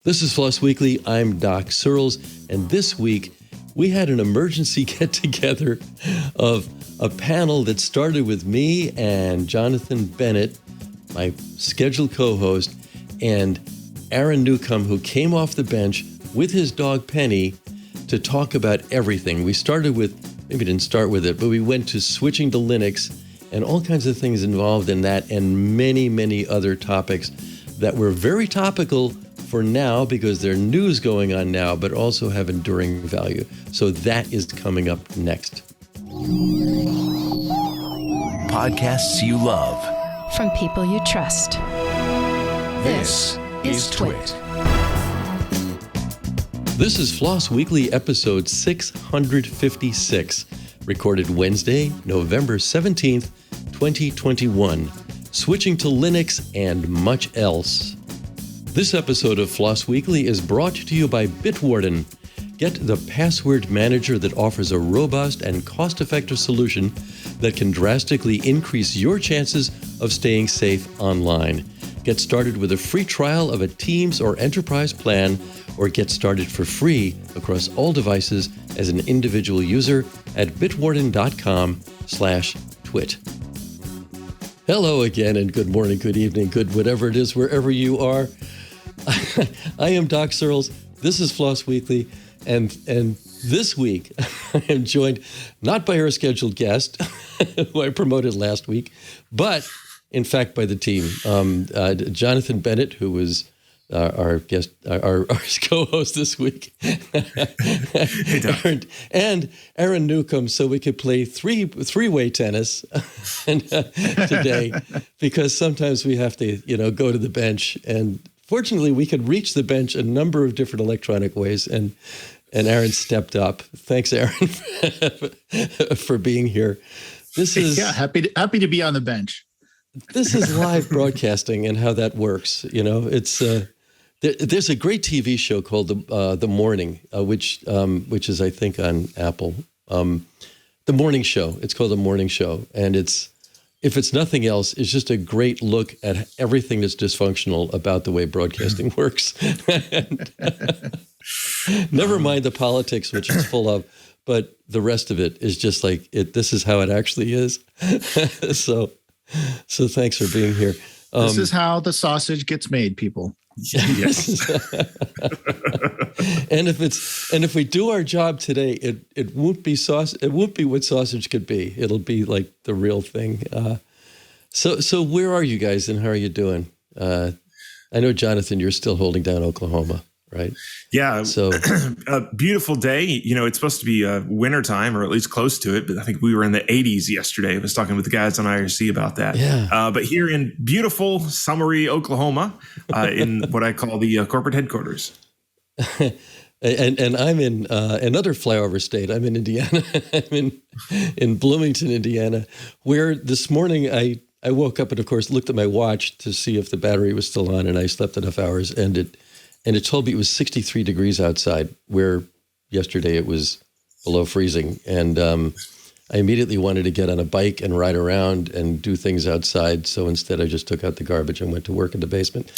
This is FLOSS Weekly. I'm Doc Searls, and this week we had an emergency get-together of a panel that started with me and Jonathan Bennett, my scheduled co-host, and Aaron Newcomb, who came off the bench with his dog Penny to talk about everything. We started with, maybe didn't start with it, but we went to switching to Linux and all kinds of things involved in that, and many, many other topics that were very topical for now because there's news going on now, but also have enduring value. So that is coming up next. Podcasts you love. From people you trust. This is TWiT. This is FLOSS Weekly episode 656, recorded Wednesday, November 17th, 2021. Switching to Linux and much else. This episode of FLOSS Weekly is brought to you by Bitwarden. Get the password manager that offers a robust and cost-effective solution that can drastically increase your chances of staying safe online. Get started with a free trial of a Teams or Enterprise plan, or get started for free across all devices as an individual user at bitwarden.com/twit. Hello again, and good morning, good evening, good whatever it is, wherever you are. I am Doc Searls. This is FLOSS Weekly, and this week I am joined not by our scheduled guest, who I promoted last week, but in fact by the team. Jonathan Bennett, who was our guest, our co-host this week, Hey, Doc. and Aaron Newcomb, so we could play three-way tennis today, because sometimes we have to, go to the bench. And fortunately, we could reach the bench a number of different electronic ways, and Aaron stepped up. Thanks, Aaron, for being here. This is happy to be on the bench. This is live broadcasting and how that works. It's there's a great TV show called The Morning, which is, I think, on Apple. The Morning Show. It's called The Morning Show, and if it's nothing else, it's just a great look at everything that's dysfunctional about the way broadcasting works. Never mind the politics, which it's full of, but the rest of it is just like it. This is how it actually is. So thanks for being here. This is how the sausage gets made, people. Yes. and if we do our job today, it won't be it won't be what sausage could be. It'll be like the real thing. So where are you guys, and how are you doing? I know, Jonathan, you're still holding down Oklahoma, right? Yeah. So a beautiful day. It's supposed to be winter time, or at least close to it. But I think we were in the 80s yesterday. I was talking with the guys on IRC about that. Yeah. But here in beautiful, summery Oklahoma, in what I call the corporate headquarters. And I'm in another flyover state. I'm in Indiana. I'm in Bloomington, Indiana, where this morning I woke up and, of course, looked at my watch to see if the battery was still on, and I slept enough hours, and it told me it was 63 degrees outside, where yesterday it was below freezing. And I immediately wanted to get on a bike and ride around and do things outside. So instead, I just took out the garbage and went to work in the basement,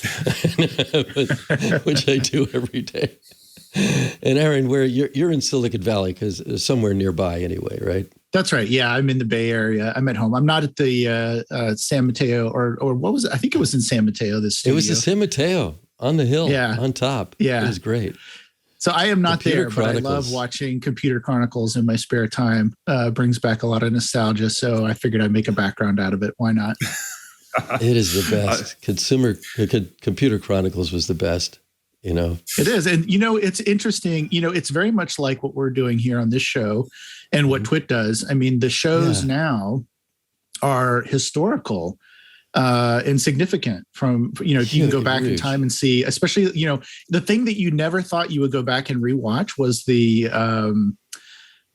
which I do every day. And Aaron, where you're in Silicon Valley, because somewhere nearby anyway, right? That's right. Yeah, I'm in the Bay Area. I'm at home. I'm not at the San Mateo or what was it? I think it was in San Mateo. This studio. It was in San Mateo. On the hill, on top. Yeah. It was great. So I am not Computer there, Chronicles. but I love watching Computer Chronicles in my spare time. Brings back a lot of nostalgia. So I figured I'd make a background out of it. Why not? It is the best. Computer Chronicles was the best, It is. And, it's interesting. It's very much like what we're doing here on this show and what TWiT does. I mean, the shows now are historical. And significant from, you can go back in time and see, especially, the thing that you never thought you would go back and rewatch was the,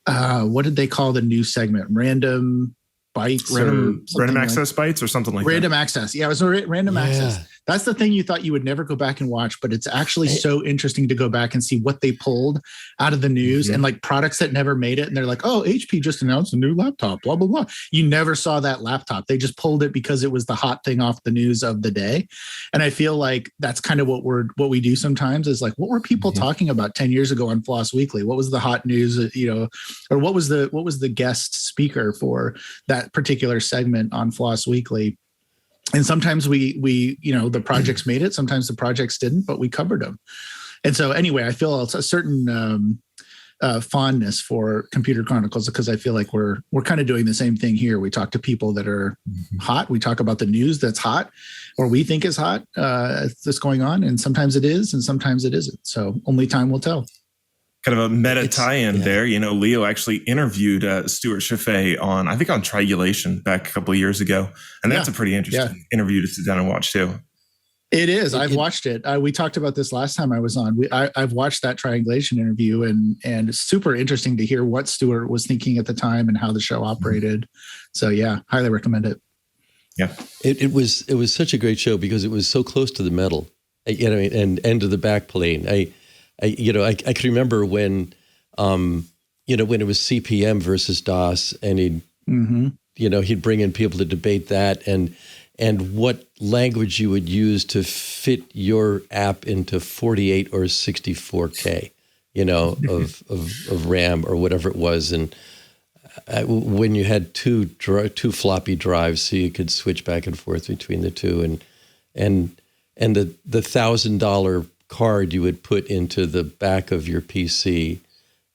what did they call the new segment? Random Bites? Random access bites or something like Random access. Yeah, it was a random access. That's the thing you thought you would never go back and watch, but it's actually so interesting to go back and see what they pulled out of the news and like products that never made it. And they're like, oh, HP just announced a new laptop, blah, blah, blah. You never saw that laptop. They just pulled it because it was the hot thing off the news of the day. And I feel like that's kind of what we do sometimes is like, what were people talking about 10 years ago on FLOSS Weekly? What was the hot news, or what was the guest speaker for that particular segment on FLOSS Weekly? And sometimes we the projects made it, sometimes the projects didn't, but we covered them. And so anyway, I feel a certain fondness for Computer Chronicles because I feel like we're kind of doing the same thing here. We talk to people that are hot. We talk about the news that's hot or we think is hot that's going on. And sometimes it is and sometimes it isn't. So only time will tell. Kind of a meta tie-in there. Leo actually interviewed Stuart Chaffee on Triangulation back a couple of years ago. And that's a pretty interesting interview to sit down and watch too. It is. I've watched it. We talked about this last time I was on. I've watched that Triangulation interview and it's super interesting to hear what Stuart was thinking at the time and how the show operated. So yeah, highly recommend it. Yeah. It was such a great show because it was so close to the metal, and to the back plane. I can remember when, when it was CPM versus DOS, and he'd bring in people to debate that, and what language you would use to fit your app into 48 or 64K, of RAM or whatever it was, and when you had two floppy drives, so you could switch back and forth between the two, and the $1,000 card you would put into the back of your PC.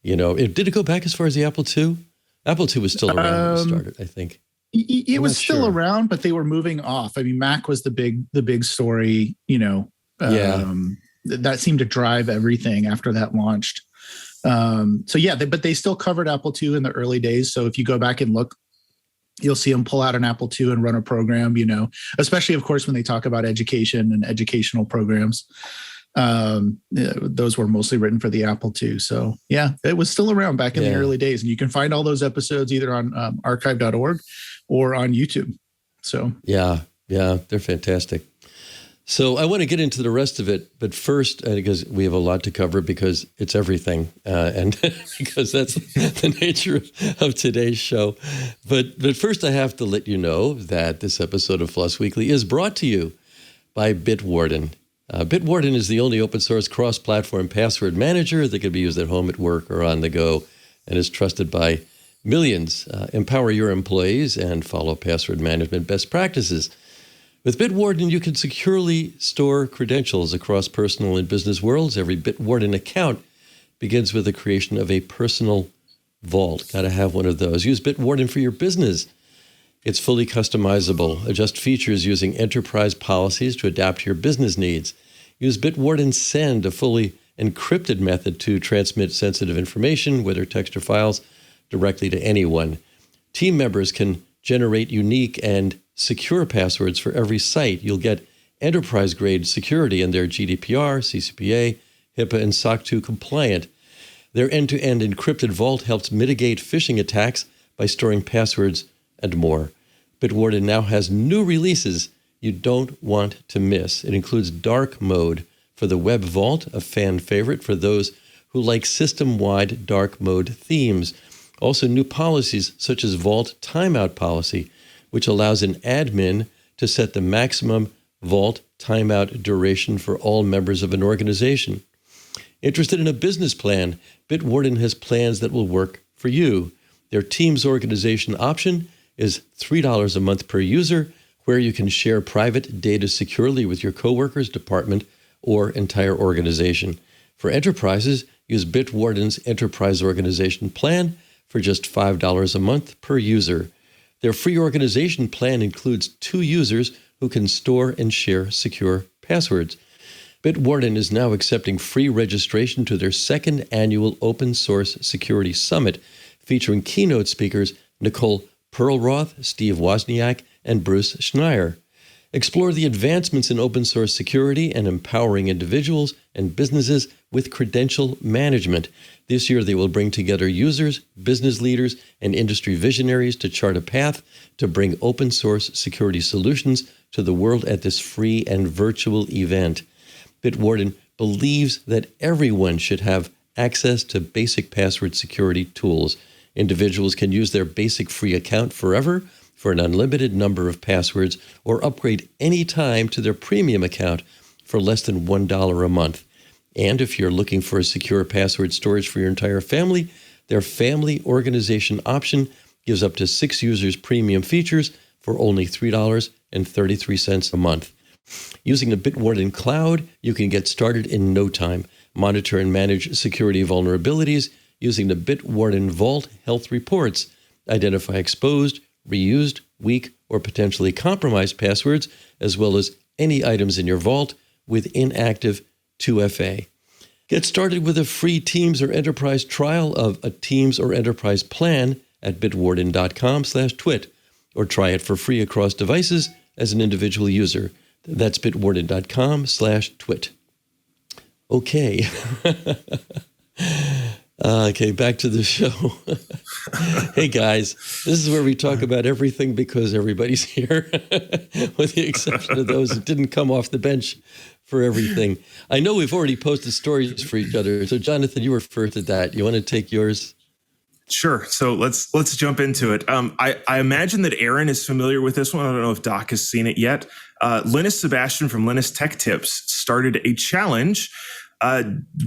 Did it go back as far as the Apple II? Apple II was still around when it started, I think. It was still around, but they were moving off. I mean, Mac was the big story, that seemed to drive everything after that launched. But they still covered Apple II in the early days. So if you go back and look, you'll see them pull out an Apple II and run a program, especially, of course, when they talk about education and educational programs. Those were mostly written for the Apple II. So yeah, it was still around back in the early days. And you can find all those episodes either on archive.org or on YouTube. So yeah, they're fantastic. So I want to get into the rest of it, but first, because we have a lot to cover because it's everything, and because that's the nature of today's show. But first, I have to let you know that this episode of FLOSS Weekly is brought to you by Bitwarden. Bitwarden is the only open source cross-platform password manager that can be used at home, at work, or on the go, and is trusted by millions. Empower your employees and follow password management best practices. With Bitwarden, you can securely store credentials across personal and business worlds. Every Bitwarden account begins with the creation of a personal vault. Got to have one of those. Use Bitwarden for your business. It's fully customizable. Adjust features using enterprise policies to adapt to your business needs. Use Bitwarden Send, a fully encrypted method to transmit sensitive information, whether text or files, directly to anyone. Team members can generate unique and secure passwords for every site. You'll get enterprise-grade security, and they're GDPR, CCPA, HIPAA, and SOC 2 compliant. Their end-to-end encrypted vault helps mitigate phishing attacks by storing passwords and more. Bitwarden now has new releases you don't want to miss. It includes dark mode for the web vault, a fan favorite for those who like system-wide dark mode themes. Also new policies such as vault timeout policy, which allows an admin to set the maximum vault timeout duration for all members of an organization. Interested in a business plan? Bitwarden has plans that will work for you. Their Teams organization option is $3 a month per user, where you can share private data securely with your coworkers, department, or entire organization. For enterprises, use Bitwarden's Enterprise Organization Plan for just $5 a month per user. Their free organization plan includes 2 users who can store and share secure passwords. Bitwarden is now accepting free registration to their second annual Open Source Security Summit, featuring keynote speakers Nicole Perlroth, Steve Wozniak, and Bruce Schneier. Explore the advancements in open source security and empowering individuals and businesses with credential management. This year, they will bring together users, business leaders, and industry visionaries to chart a path to bring open source security solutions to the world at this free and virtual event. Bitwarden believes that everyone should have access to basic password security tools. Individuals can use their basic free account forever for an unlimited number of passwords or upgrade any time to their premium account for less than $1 a month. And if you're looking for a secure password storage for your entire family, their family organization option gives up to 6 users premium features for only $3.33 a month. Using the Bitwarden cloud, you can get started in no time. Monitor and manage security vulnerabilities using the Bitwarden Vault Health Reports. Identify exposed, reused, weak, or potentially compromised passwords, as well as any items in your vault with inactive 2FA. Get started with a free Teams or Enterprise trial of a Teams or Enterprise plan at bitwarden.com/twit, or try it for free across devices as an individual user. That's bitwarden.com/twit. Okay. Okay, back to the show. Hey, guys, this is where we talk about everything because everybody's here, with the exception of those that didn't come off the bench for everything. I know we've already posted stories for each other. So, Jonathan, you referred to that. You want to take yours? Sure. So let's jump into it. I imagine that Aaron is familiar with this one. I don't know if Doc has seen it yet. Linus Sebastian from Linus Tech Tips started a challenge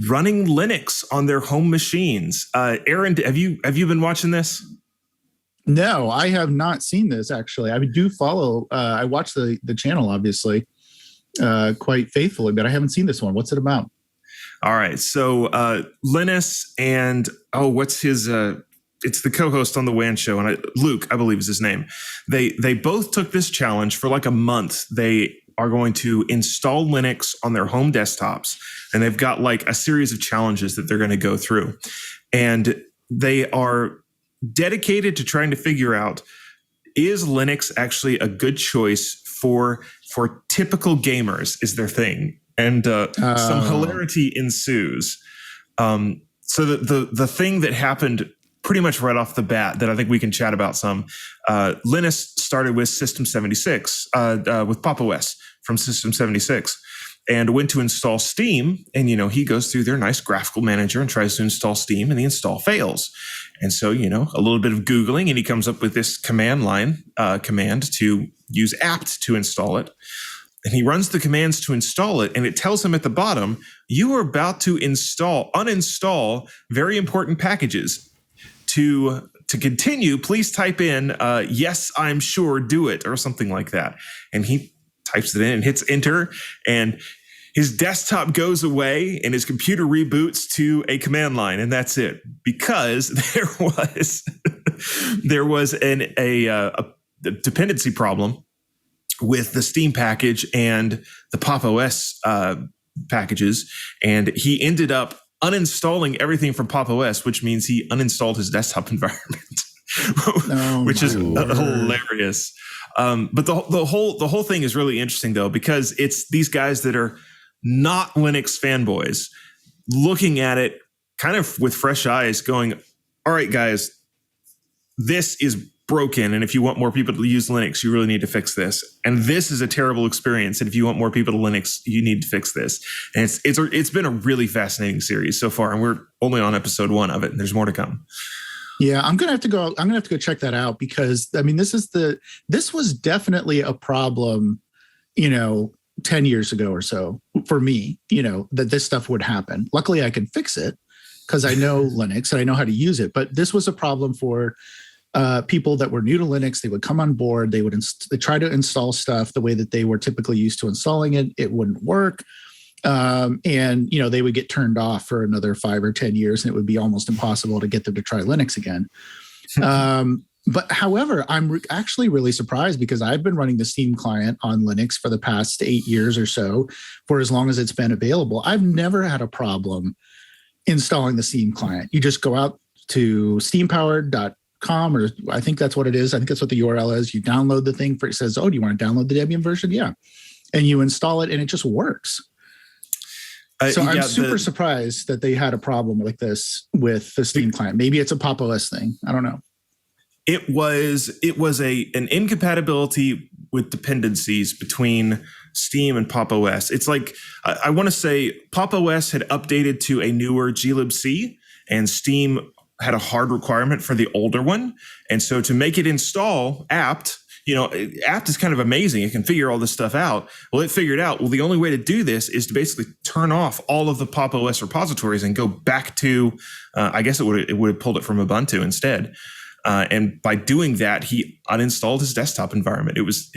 running Linux on their home machines. Aaron, have you been watching this? No, I have not seen this, actually. I do follow, I watch the channel, obviously, quite faithfully, but I haven't seen this one. What's it about? All right. So Linus and, what's his... it's the co-host on the WAN show, and Luke, I believe is his name. They both took this challenge for like a month. They are going to install Linux on their home desktops, and they've got like a series of challenges that they're going to go through. And they are dedicated to trying to figure out, is Linux actually a good choice for typical gamers is their thing. And some hilarity ensues. So the thing that happened pretty much right off the bat that I think we can chat about some, Linus started with System76, with Pop! OS from System76, and went to install Steam. And, he goes through their nice graphical manager and tries to install Steam, and the install fails. And so, a little bit of Googling, and he comes up with this command line command to use apt to install it. And he runs the commands to install it, and it tells him at the bottom, you are about to uninstall very important packages. To continue, please type in, yes, I'm sure, do it, or something like that. And he types it in and hits enter, and his desktop goes away and his computer reboots to a command line, and that's it. Because there was a dependency problem with the Steam package and the Pop! OS packages, and he ended up uninstalling everything from Pop! OS, which means he uninstalled his desktop environment, which is hilarious. But the whole thing is really interesting, though, because it's these guys that are not Linux fanboys looking at it kind of with fresh eyes going, all right, guys, this is broken, and if you want more people to use Linux, you really need to fix this. And this is a terrible experience, and if you want more people to Linux, you need to fix this. And it's been a really fascinating series so far, and we're only on episode 1 of it, and there's more to come. Yeah, I'm gonna have to go check that out, because I mean, this was definitely a problem, 10 years ago or so for me, that this stuff would happen. Luckily, I can fix it because I know Linux and I know how to use it. But this was a problem for people that were new to Linux. They would come on board. They would they try to install stuff the way that they were typically used to installing it. It wouldn't work. And, they would get turned off for another 5 or 10 years, and it would be almost impossible to get them to try Linux again. But however, I'm actually really surprised, because I've been running the Steam client on Linux for the past 8 years or so, for as long as it's been available. I've never had a problem installing the Steam client. You just go out to steampowered.com, or I think that's what it is. I think that's what the URL is. You download the thing it says, oh, do you want to download the Debian version? Yeah. And you install it, and it just works. So I'm super surprised that they had a problem like this with the Steam client. Maybe it's a Pop! OS thing. I don't know. It was an incompatibility with dependencies between Steam and Pop! OS. It's like, I want to say Pop! OS had updated to a newer glibc, and Steam had a hard requirement for the older one. And so to make it install apt, apt is kind of amazing. It can figure all this stuff out. Well, it figured out, the only way to do this is to basically turn off all of the Pop! OS repositories and go back to, I guess it would have pulled it from Ubuntu instead. And by doing that, he uninstalled his desktop environment. It was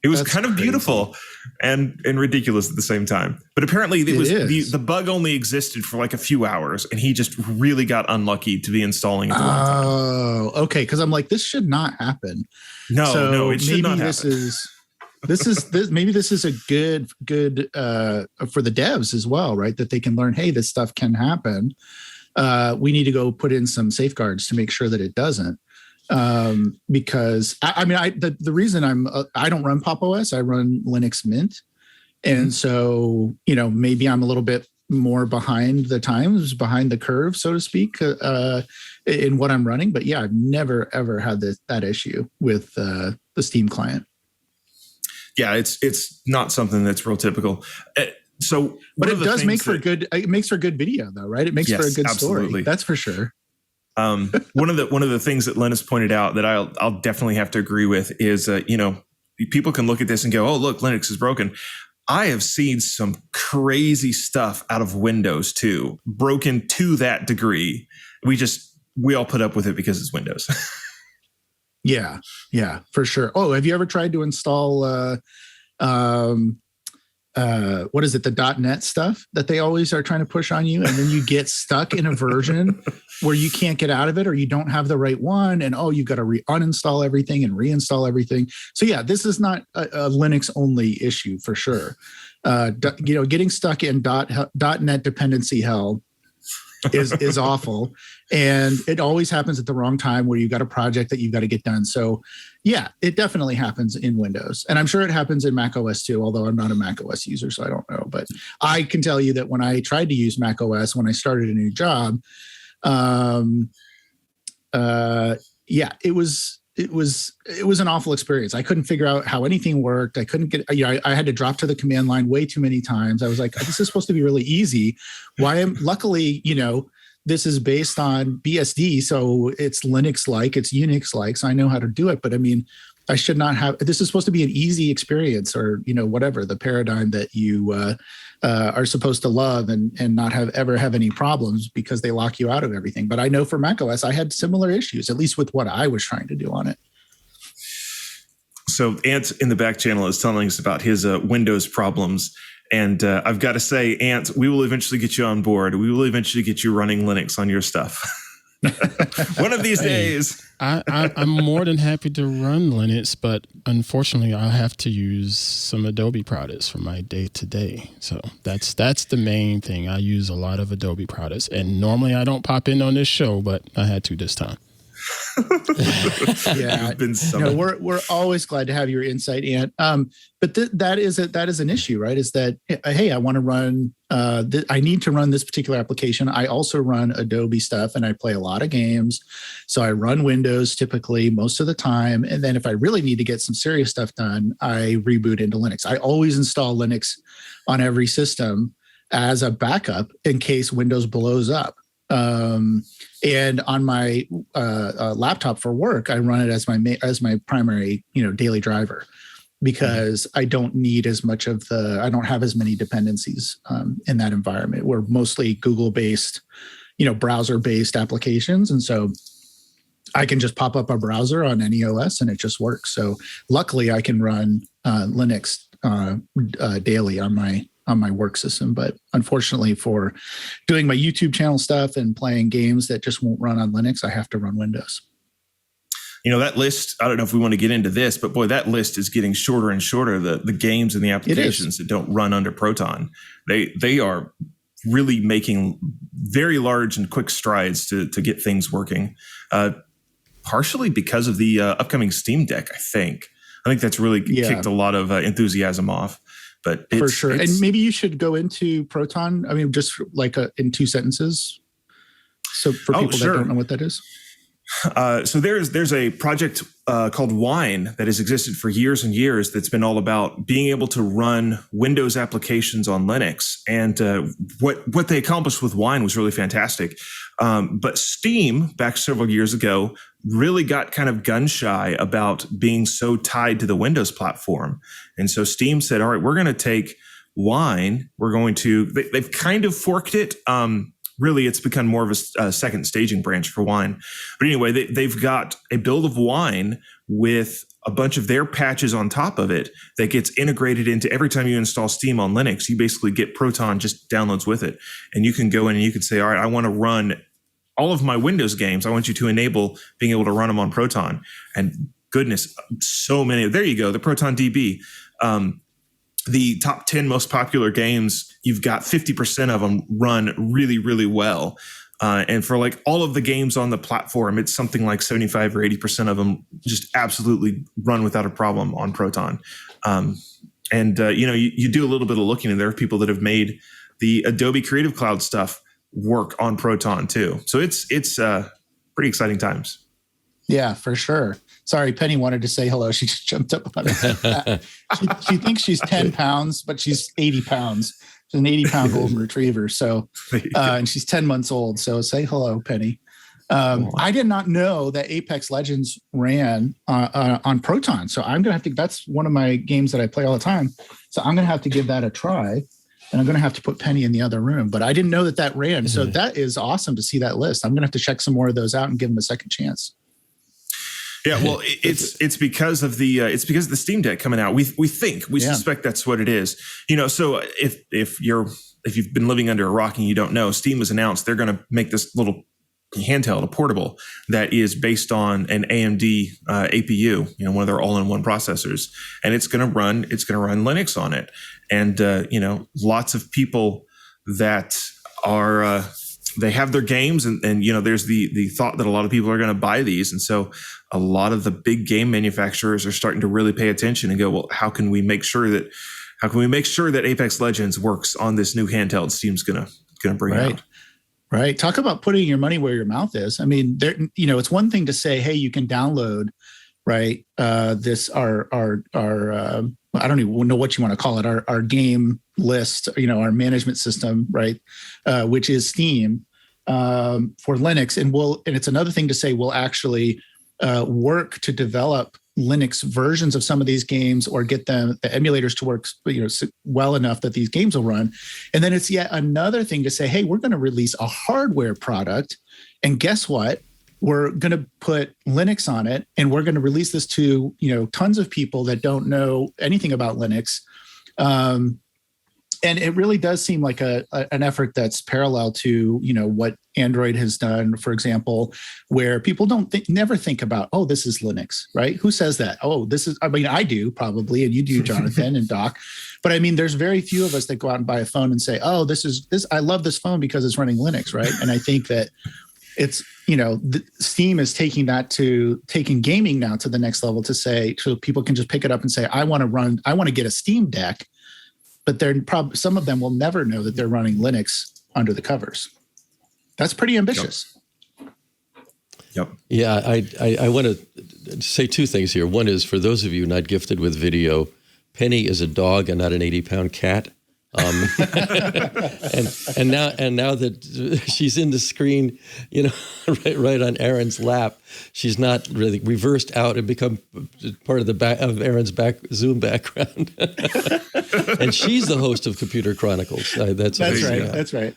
That's kind of beautiful and ridiculous at the same time. But apparently the bug only existed for like a few hours, and he just really got unlucky to be installing it. Oh, okay. Because I'm like, this should not happen. No, it should not happen. Maybe this is a good for the devs as well, right? That they can learn, hey, this stuff can happen. We need to go put in some safeguards to make sure that it doesn't. Because the reason I don't run Pop! OS, I run Linux Mint. And so, maybe I'm a little bit more behind the times, behind the curve, so to speak, in what I'm running. But yeah, I've never, ever had that issue with the Steam client. Yeah, it's not something that's real typical. But it does make for good. It makes for good video, though, right? It makes for a good absolutely. Story. That's for sure. One of the things that Linus pointed out that I'll definitely have to agree with is, people can look at this and go, oh, look, Linux is broken. I have seen some crazy stuff out of Windows too, broken to that degree. We all put up with it because it's Windows. Yeah, for sure. Oh, have you ever tried to install, what is it, the .NET stuff that they always are trying to push on you, and then you get stuck in a version where you can't get out of it, or you don't have the right one, and you've got to uninstall everything and reinstall everything. So yeah, this is not a Linux only issue for sure. Getting stuck in .NET dependency hell is awful, and it always happens at the wrong time where you've got a project that you've got to get done. So yeah, it definitely happens in Windows, and I'm sure it happens in Mac OS too, although I'm not a Mac OS user, so I don't know. But I can tell you that when I tried to use Mac OS when I started a new job, it was an awful experience. I couldn't figure out how anything worked. I couldn't get, I had to drop to the command line way too many times. I was like, this is supposed to be really easy. Luckily, this is based on BSD. So it's Linux-like, it's Unix-like. So I know how to do it. But I mean, I should not have, this is supposed to be an easy experience, or, whatever the paradigm that you are supposed to love and not ever have any problems because they lock you out of everything. But I know for macOS, I had similar issues, at least with what I was trying to do on it. So Ant in the back channel is telling us about his Windows problems. And I've got to say, Ant, we will eventually get you on board. We will eventually get you running Linux on your stuff. One of these days. I'm more than happy to run Linux, but unfortunately, I'll have to use some Adobe products for my day-to-day. So that's the main thing. I use a lot of Adobe products, and normally I don't pop in on this show, but I had to this time. Yeah, we're always glad to have your insight, Ant. But that is an issue, right? Is that, hey, I want to run, I need to run this particular application. I also run Adobe stuff, and I play a lot of games. So I run Windows typically most of the time. And then if I really need to get some serious stuff done, I reboot into Linux. I always install Linux on every system as a backup in case Windows blows up. And on my laptop for work, I run it as my primary, daily driver, because I don't need as much I don't have as many dependencies in that environment. We're mostly Google-based, browser-based applications, and so I can just pop up a browser on any OS and it just works. So luckily, I can run Linux daily on my work system. But unfortunately, for doing my YouTube channel stuff and playing games that just won't run on Linux, I have to run Windows. That list, I don't know if we want to get into this, but boy, that list is getting shorter and shorter. The games and the applications that don't run under Proton, they are really making very large and quick strides to get things working. Partially because of the upcoming Steam Deck, I think that's really kicked a lot of enthusiasm off. But for sure. And maybe you should go into Proton. I mean, just like in 2 sentences. So for people that don't know what that is. So there's a project called Wine that has existed for years and years that's been all about being able to run Windows applications on Linux. And what they accomplished with Wine was really fantastic. But Steam, back several years ago, really got kind of gun shy about being so tied to the Windows platform. And so Steam said, all right, we're going to take Wine. They've kind of forked it. Really, it's become more of a second staging branch for Wine. But anyway, they've got a build of Wine with a bunch of their patches on top of it that gets integrated into every time you install Steam on Linux. You basically get Proton just downloads with it. And you can go in and you can say, all right, I want to run all of my Windows games. I want you to enable being able to run them on Proton. And goodness, so many. There you go, the Proton DB. The top 10 most popular games, you've got 50% of them run really, really well. And for like all of the games on the platform, it's something like 75 or 80% of them just absolutely run without a problem on Proton. You do a little bit of looking, and there are people that have made the Adobe Creative Cloud stuff work on Proton too. So it's pretty exciting times. Yeah, for sure. Sorry, Penny wanted to say hello. She just jumped up on it. She thinks she's 10 pounds, but she's 80 pounds. She's an 80-pound golden retriever. So, and she's 10 months old. So say hello, Penny. I did not know that Apex Legends ran on Proton. So I'm going to have to, that's one of my games that I play all the time. So I'm going to have to give that a try. And I'm going to have to put Penny in the other room. But I didn't know that ran. So that is awesome to see that list. I'm going to have to check some more of those out and give them a second chance. Yeah, well, it's because of the Steam Deck coming out. We suspect that's what it is. So if you've been living under a rock and you don't know, Steam has announced they're going to make this little handheld, a portable that is based on an AMD APU, one of their all-in-one processors, and it's going to run Linux on it. And lots of people that are they have their games, and there's the thought that a lot of people are going to buy these, and so a lot of the big game manufacturers are starting to really pay attention and go, well, how can we make sure that Apex Legends works on this new handheld Steam's going to bring out? Right. Talk about putting your money where your mouth is. I mean, it's one thing to say, hey, you can download, right? I don't even know what you want to call it. Our game list, our management system, right? Which is Steam for Linux. And it's another thing to say, we'll actually work to develop Linux versions of some of these games or get the emulators to work well enough that these games will run. And then it's yet another thing to say, hey, we're going to release a hardware product. And guess what? We're going to put Linux on it, and we're going to release this to, tons of people that don't know anything about Linux. And it really does seem like an effort that's parallel to, what Android has done, for example, where people never think about, oh, this is Linux, right? Who says that? Oh, I do probably, and you do, Jonathan and Doc. But I mean, there's very few of us that go out and buy a phone and say, oh, I love this phone because it's running Linux, right? And I think that it's, Steam is taking gaming now to the next level to say, so people can just pick it up and say, I want to get a Steam Deck, but some of them will never know that they're running Linux under the covers. That's pretty ambitious. Yep. Yeah, I want to say two things here. One is, for those of you not gifted with video, Penny is a dog and not an 80-pound cat. And now that she's in the screen, right on Aaron's lap, she's not really reversed out and become part of Aaron's Zoom background. And she's the host of Computer Chronicles. That's right. That's right.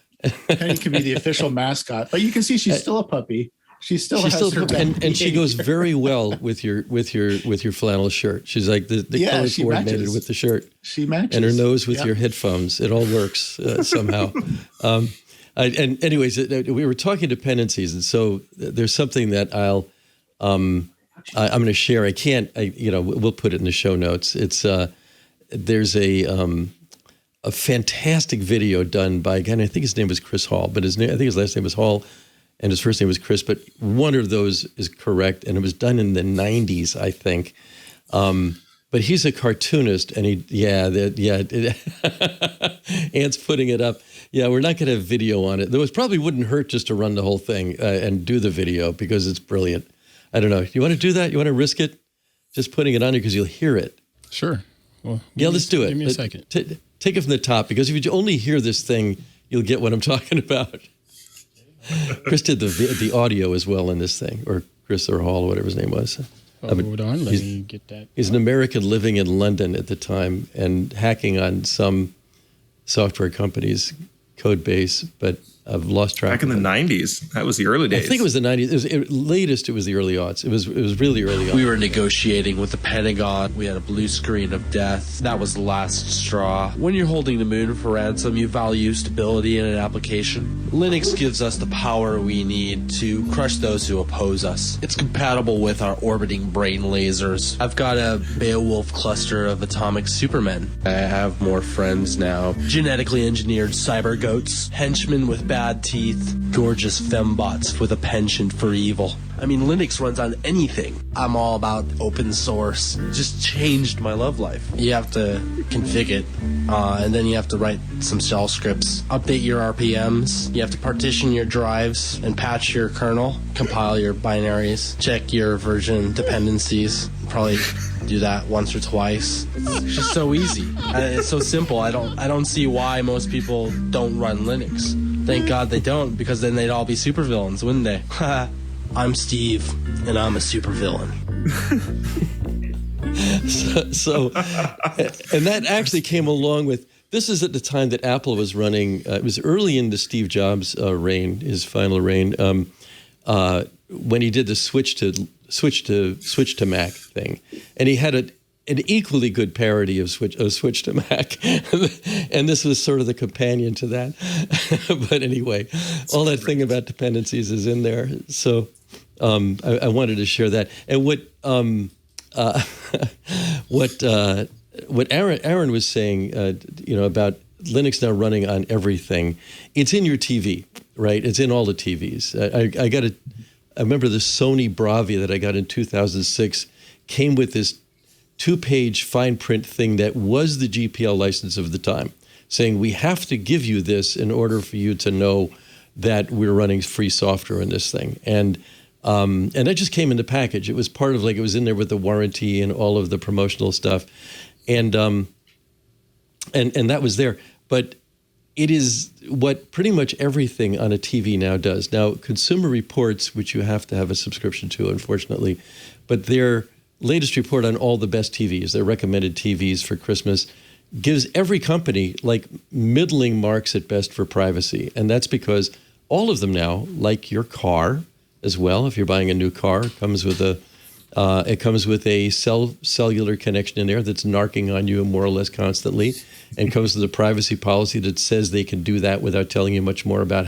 Penny can be the official mascot, but you can see she's still a puppy. She's still and she goes very well with your flannel shirt. She's like the color coordinated with the shirt. She matches, and her nose with your headphones. It all works somehow. Anyways, we were talking dependencies, and so there's something that I'm going to share. We'll put it in the show notes. It's there's a fantastic video done by a guy, and I think his name was Chris Hall, but I think his last name was Hall. And his first name was Chris, but one of those is correct. And it was done in the 90s, I think. but he's a cartoonist, and Ant's putting it up. Yeah, we're not going to have video on it. Though it probably wouldn't hurt just to run the whole thing and do the video because it's brilliant. I don't know. You want to do that? You want to risk it? Just putting it on here because you'll hear it. Sure. Well, let's do it. Give me a second. Take it from the top, because if you only hear this thing, you'll get what I'm talking about. Chris did the audio as well in this thing, or Chris or Hall, whatever his name was. Hold on, let me get that. He's an American living in London at the time and hacking on some software company's code base, but I've lost track. Back in the 90s. That was the early days. I think it was the 90s. Latest, it was the early aughts. It was really early on. We were negotiating with the Pentagon. We had a blue screen of death. That was the last straw. When you're holding the moon for ransom, you value stability in an application. Linux gives us the power we need to crush those who oppose us. It's compatible with our orbiting brain lasers. I've got a Beowulf cluster of atomic supermen. I have more friends now. Genetically engineered cyber goats, henchmen with bad teeth, gorgeous fembots with a penchant for evil. I mean, Linux runs on anything. I'm all about open source. It just changed my love life. You have to config it, and then you have to write some shell scripts, update your RPMs, you have to partition your drives and patch your kernel, compile your binaries, check your version dependencies, probably do that once or twice. It's just so easy. It's so simple. I don't see why most people don't run Linux. Thank God they don't, because then they'd all be supervillains, wouldn't they? I'm Steve, and I'm a supervillain. And that actually came along with, this is at the time that Apple was running, it was early in the Steve Jobs reign, his final reign, when he did the switch to Mac thing. And he had an equally good parody of Switch to Mac. And this was sort of the companion to that. But anyway, all that thing about dependencies is in there. So I wanted to share that. And what Aaron was saying, about Linux now running on everything, it's in your TV, right? It's in all the TVs. I remember the Sony Bravia that I got in 2006 came with this 2-page fine print thing that was the GPL license of the time, saying we have to give you this in order for you to know that we're running free software in this thing. And that just came in the package. It was part of, like, it was in there with the warranty and all of the promotional stuff. And that was there. But it is what pretty much everything on a TV now does. Now, Consumer Reports, which you have to have a subscription to, unfortunately, but their latest report on all the best TVs, their recommended TVs for Christmas, gives every company like middling marks at best for privacy. And that's because all of them now, like your car as well, if you're buying a new car, it comes with a cellular connection in there that's narking on you more or less constantly, and comes with a privacy policy that says they can do that without telling you much more about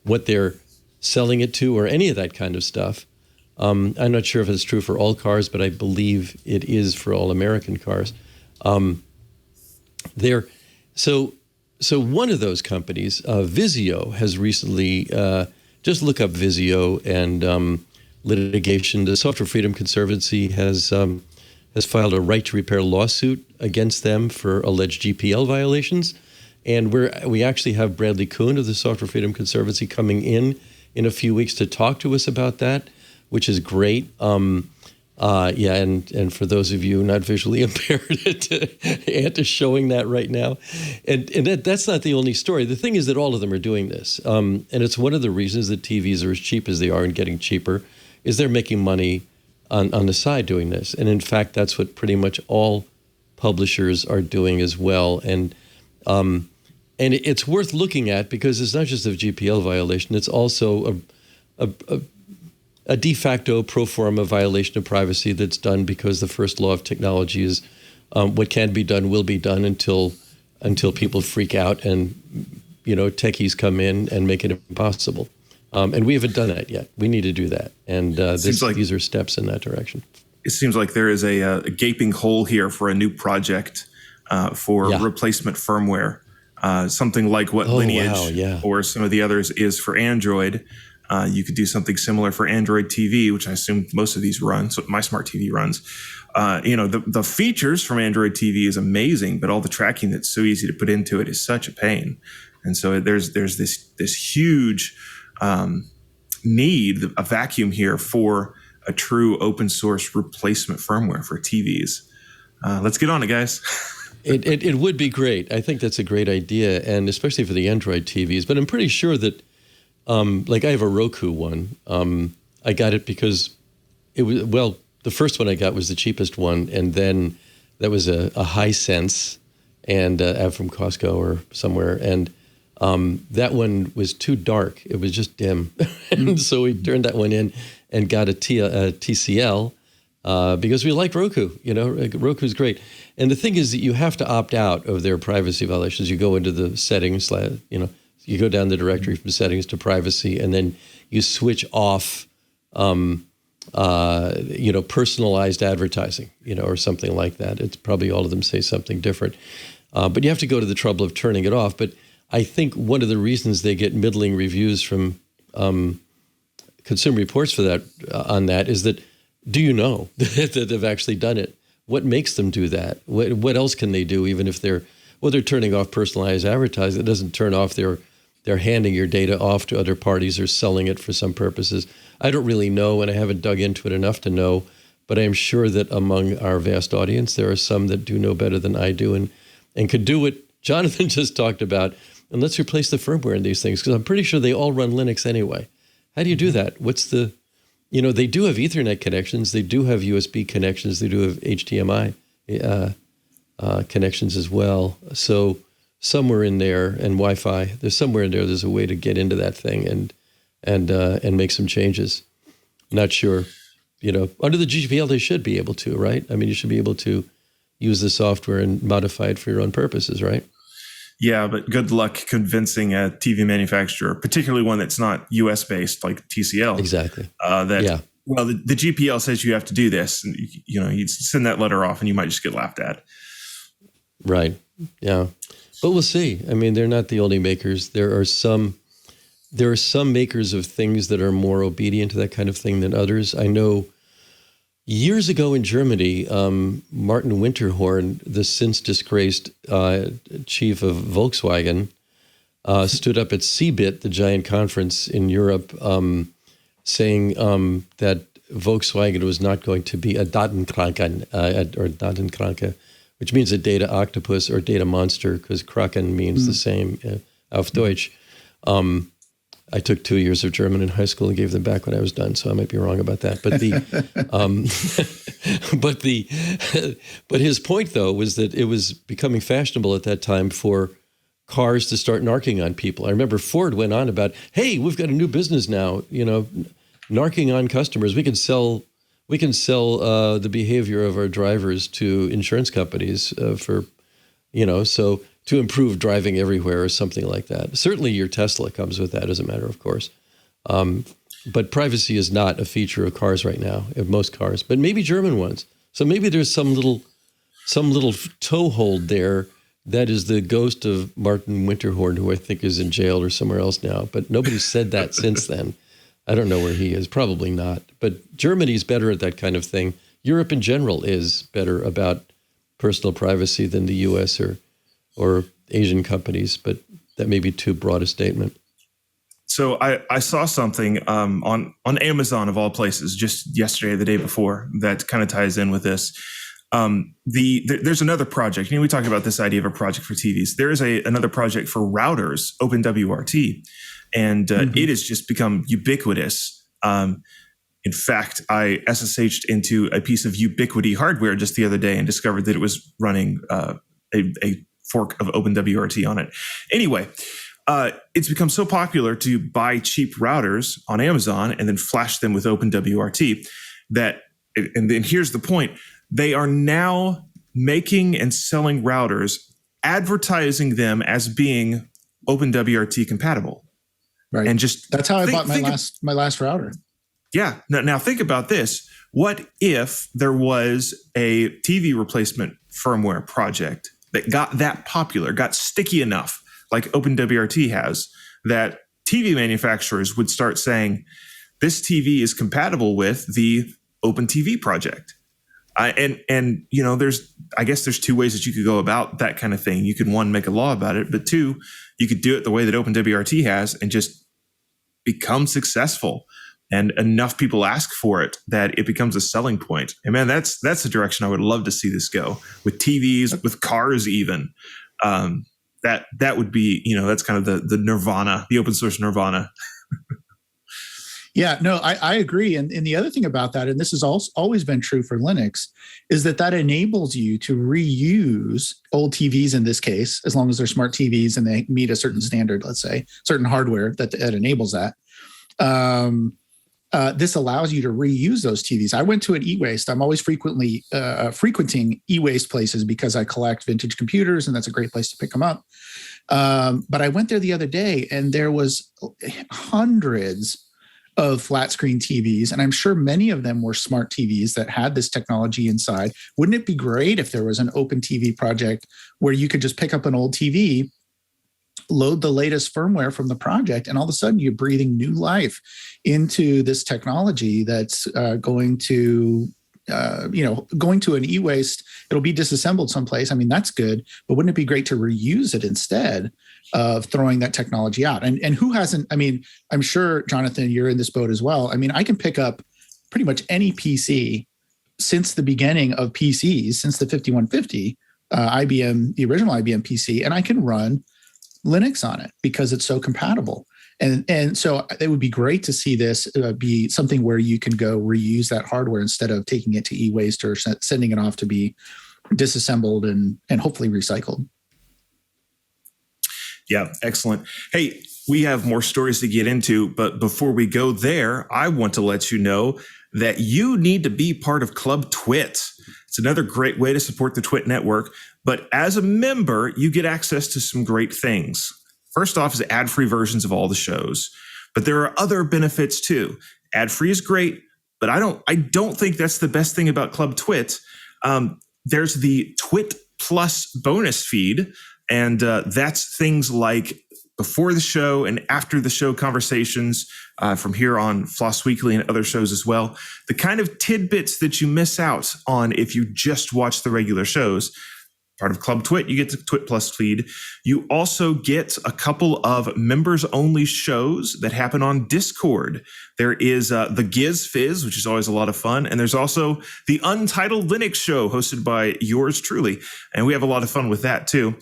what they're selling it to or any of that kind of stuff. I'm not sure if it's true for all cars, but I believe it is for all American cars. So one of those companies, Vizio, has recently, just look up Vizio and litigation. The Software Freedom Conservancy has filed a right to repair lawsuit against them for alleged GPL violations. And we actually have Bradley Kuhn of the Software Freedom Conservancy coming in a few weeks to talk to us about that, which is great. And for those of you not visually impaired, Ant is showing that right now. And that's not the only story. The thing is that all of them are doing this. And it's one of the reasons that TVs are as cheap as they are and getting cheaper, is they're making money on the side doing this. And in fact, that's what pretty much all publishers are doing as well. And it's worth looking at, because it's not just a GPL violation, it's also a de facto pro forma violation of privacy that's done because the first law of technology is what can be done will be done until people freak out and techies come in and make it impossible. And we haven't done that yet. We need to do that. And these are steps in that direction. It seems like there is a gaping hole here for a new project for replacement firmware, something like what Lineage or some of the others is for Android. You could do something similar for Android TV, which I assume most of these run, so my smart TV runs. The features from Android TV is amazing, but all the tracking that's so easy to put into it is such a pain. And so there's this huge need, a vacuum here for a true open source replacement firmware for TVs. Let's get on it, guys. It would be great. I think that's a great idea, and especially for the Android TVs. But I'm pretty sure that, like I have a Roku one. I got it because it was, well, the first one I got was the cheapest one, and then that was a Hisense and from Costco or somewhere, and that one was too dark. It was just dim, and so we turned that one in and got a TCL because we like Roku. Roku's great. And the thing is that you have to opt out of their privacy violations. You go into the settings, you go down the directory from settings to privacy, and then you switch off, personalized advertising, or something like that. It's probably all of them say something different. But you have to go to the trouble of turning it off. But I think one of the reasons they get middling reviews from Consumer Reports for that on that is that, do you know that they've actually done it? What makes them do that? What else can they do, even if they're turning off personalized advertising? It doesn't turn off they're handing your data off to other parties or selling it for some purposes. I don't really know, and I haven't dug into it enough to know, but I am sure that among our vast audience, there are some that do know better than I do and could do what Jonathan just talked about. And let's replace the firmware in these things, because I'm pretty sure they all run Linux anyway. How do you do that? They do have Ethernet connections. They do have USB connections. They do have HDMI connections as well. So somewhere in there, and Wi-Fi, there's somewhere in there, there's a way to get into that thing and make some changes. Not sure. Under the GPL, they should be able to, right? I mean, you should be able to use the software and modify it for your own purposes, right? Yeah, but good luck convincing a TV manufacturer, particularly one that's not US based like TCL. Exactly. Well, the GPL says you have to do this, and you send that letter off, and you might just get laughed at. Right. Yeah, but we'll see. I mean, they're not the only makers. There are some makers of things that are more obedient to that kind of thing than others. I know. Years ago in Germany, Martin Winterhorn, the since disgraced chief of Volkswagen, stood up at CeBIT, the giant conference in Europe, saying that Volkswagen was not going to be a Datenkranke, which means a data octopus or data monster, because Kraken means the same auf Deutsch. I took 2 years of German in high school and gave them back when I was done, so I might be wrong about that. But his point though was that it was becoming fashionable at that time for cars to start narking on people. I remember Ford went on about, "Hey, we've got a new business now. Narking on customers. We can sell the behavior of our drivers to insurance companies so." To improve driving everywhere or something like that. Certainly your Tesla comes with that as a matter of course. But privacy is not a feature of cars right now, of most cars, but maybe German ones. So maybe there's some little toehold there that is the ghost of Martin Winterhorn, who I think is in jail or somewhere else now. But nobody's said that since then. I don't know where he is, probably not. But Germany's better at that kind of thing. Europe in general is better about personal privacy than the US or Asian companies, but that may be too broad a statement. So I saw something on Amazon of all places just yesterday or the day before that kind of ties in with this. There's another project. We talk about this idea of a project for TVs. There is another project for routers, OpenWRT, and it has just become ubiquitous. In fact, I SSH'd into a piece of Ubiquiti hardware just the other day and discovered that it was running a fork of OpenWRT on it. Anyway, it's become so popular to buy cheap routers on Amazon and then flash them with OpenWRT and then here's the point, they are now making and selling routers, advertising them as being OpenWRT compatible. Right. And that's how I bought my last router. Yeah. Now think about this. What if there was a TV replacement firmware project that got that popular, got sticky enough, like OpenWRT has, that TV manufacturers would start saying, this TV is compatible with the OpenTV project. And I guess there's two ways that you could go about that kind of thing. You could, one, make a law about it, but two, you could do it the way that OpenWRT has and just become successful. And enough people ask for it that it becomes a selling point. And man, that's the direction I would love to see this go, with TVs, with cars even. That would be, that's kind of the nirvana, the open source nirvana. Yeah, no, I agree. And the other thing about that, and this has always been true for Linux, is that enables you to reuse old TVs in this case, as long as they're smart TVs and they meet a certain standard, let's say, certain hardware that enables that. This allows you to reuse those TVs. I went to an e-waste. I'm always frequenting e-waste places because I collect vintage computers, and that's a great place to pick them up. But I went there the other day, and there was hundreds of flat screen TVs, and I'm sure many of them were smart TVs that had this technology inside. Wouldn't it be great if there was an open TV project where you could just pick up an old TV, load the latest firmware from the project, and all of a sudden you're breathing new life into this technology that's going to an e-waste. It'll be disassembled someplace. I mean, that's good, but wouldn't it be great to reuse it instead of throwing that technology out? And who hasn't? I mean, I'm sure, Jonathan, you're in this boat as well. I mean, I can pick up pretty much any PC since the beginning of PCs, since the 5150 IBM, the original IBM PC, and I can run Linux on it because it's so compatible. And so it would be great to see this be something where you can go reuse that hardware instead of taking it to e-waste or sending it off to be disassembled and hopefully recycled. Yeah, excellent. Hey, we have more stories to get into, but before we go there, I want to let you know that you need to be part of Club TWiT. It's another great way to support the TWiT network, but as a member, you get access to some great things. First off is ad-free versions of all the shows, but there are other benefits too. Ad-free is great, but I don't think that's the best thing about Club TWiT. There's the TWiT Plus bonus feed, and that's things like before the show and after the show conversations from here on FLOSS Weekly and other shows as well. The kind of tidbits that you miss out on if you just watch the regular shows. Part of Club TWiT, you get the TWiT Plus feed. You also get a couple of members-only shows that happen on Discord. There is the Giz Fizz, which is always a lot of fun, and there's also the Untitled Linux Show hosted by yours truly, and we have a lot of fun with that too.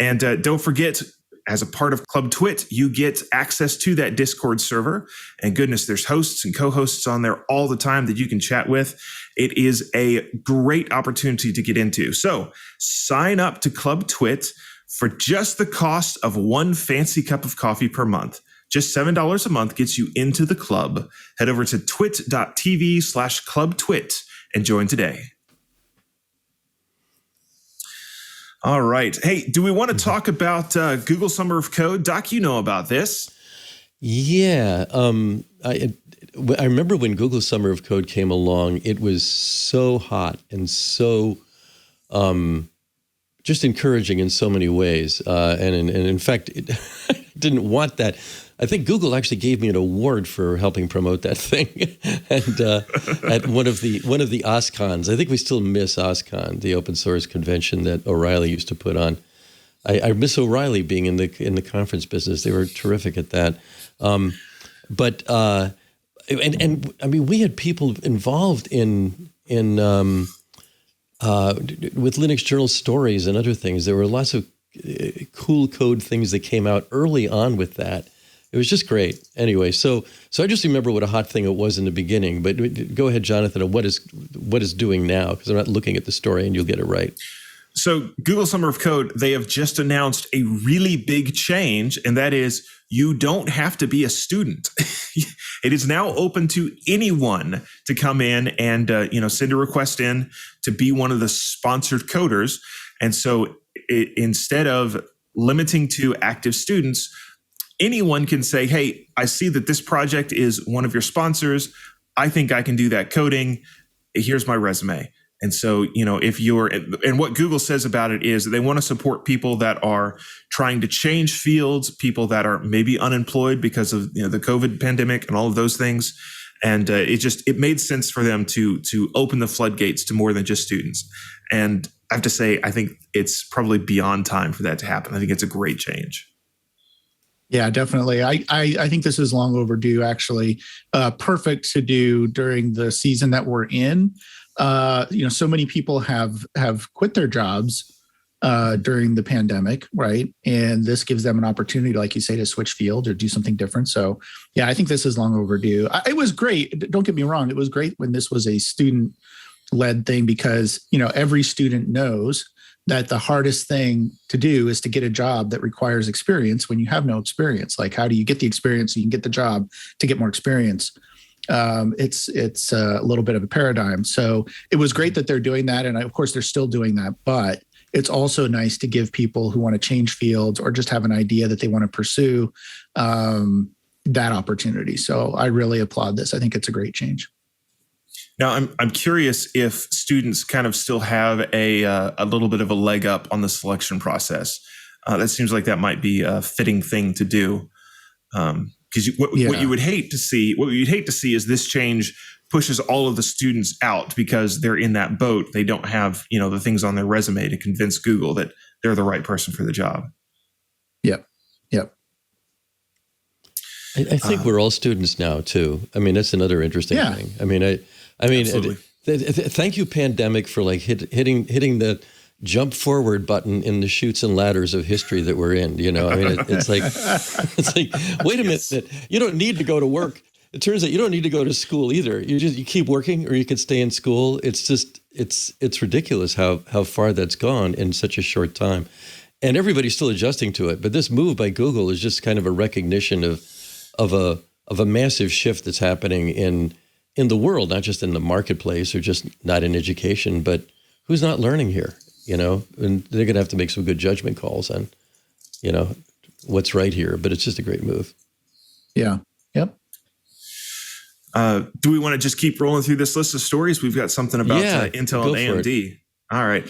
And don't forget, as a part of Club TWiT, you get access to that Discord server. And goodness, there's hosts and co-hosts on there all the time that you can chat with. It is a great opportunity to get into. So sign up to Club TWiT for just the cost of one fancy cup of coffee per month. Just $7 a month gets you into the club. Head over to twit.tv/clubtwit and join today. All right. Hey, do we want to talk about Google Summer of Code? Doc, you know about this. Yeah. I remember when Google Summer of Code came along, it was so hot and so just encouraging in so many ways. And in fact, I didn't want that. I think Google actually gave me an award for helping promote that thing, and at one of the OSCONs. I think we still miss OSCON, the open source convention that O'Reilly used to put on. I miss O'Reilly being in the conference business. They were terrific at that. But I mean, we had people involved in with Linux Journal stories and other things. There were lots of cool code things that came out early on with that. It was just great. Anyway, so I just remember what a hot thing it was in the beginning. But go ahead, Jonathan, on what is doing now, because I'm not looking at the story and you'll get it right. So Google Summer of Code, they have just announced a really big change, and that is you don't have to be a student. It is now open to anyone to come in and send a request in to be one of the sponsored coders. And so instead of limiting to active students, anyone can say, hey, I see that this project is one of your sponsors. I think I can do that coding. Here's my resume. And so, and what Google says about it is that they want to support people that are trying to change fields, people that are maybe unemployed because of the COVID pandemic and all of those things. And it made sense for them to open the floodgates to more than just students. And I have to say, I think it's probably beyond time for that to happen. I think it's a great change. Yeah, definitely. I think this is long overdue, actually. Perfect to do during the season that we're in. So many people have quit their jobs during the pandemic, right? And this gives them an opportunity, like you say, to switch fields or do something different. So yeah, I think this is long overdue. It was great. Don't get me wrong. It was great when this was a student-led thing because, every student knows that the hardest thing to do is to get a job that requires experience when you have no experience. Like, how do you get the experience so you can get the job to get more experience? It's a little bit of a paradigm. So it was great that they're doing that. And of course, they're still doing that. But it's also nice to give people who want to change fields or just have an idea that they want to pursue that opportunity. So I really applaud this. I think it's a great change. Now, I'm curious if students kind of still have a little bit of a leg up on the selection process. That seems like that might be a fitting thing to do. Because what you would hate to see, is this change pushes all of the students out because they're in that boat. They don't have, the things on their resume to convince Google that they're the right person for the job. Yep. I think we're all students now too. I mean, that's another interesting thing. I mean, thank you, pandemic, for like hitting the jump forward button in the chutes and ladders of history that we're in. It's like, wait a minute, you don't need to go to work. It turns out you don't need to go to school either. You keep working, or you can stay in school. It's just it's ridiculous how far that's gone in such a short time, and everybody's still adjusting to it. But this move by Google is just kind of a recognition of a massive shift that's happening in the world, not just in the marketplace or just not in education, but who's not learning here, and they're going to have to make some good judgment calls on, what's right here. But it's just a great move. Yeah. Yep. Do we want to just keep rolling through this list of stories? We've got something about Intel and AMD. All right.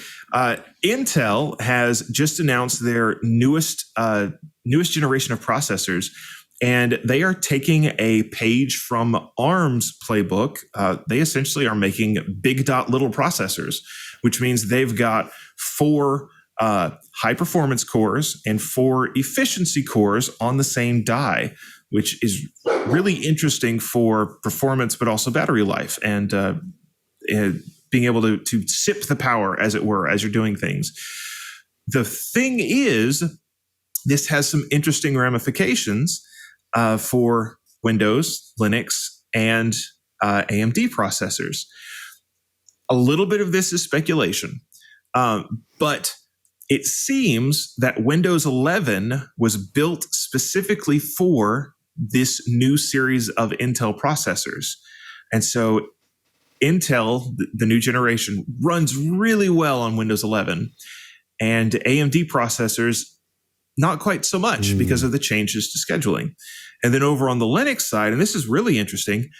Intel has just announced their newest generation of processors, and they are taking a page from ARM's playbook. They essentially are making big dot little processors, which means they've got 4 high performance cores and 4 efficiency cores on the same die, which is really interesting for performance, but also battery life and being able to sip the power, as it were, as you're doing things. The thing is, this has some interesting ramifications for Windows, Linux, and AMD processors. A little bit of this is speculation, but it seems that Windows 11 was built specifically for this new series of Intel processors. And so Intel, the new generation, runs really well on Windows 11, and AMD processors, not quite so much because of the changes to scheduling. And then over on the Linux side, and this is really interesting,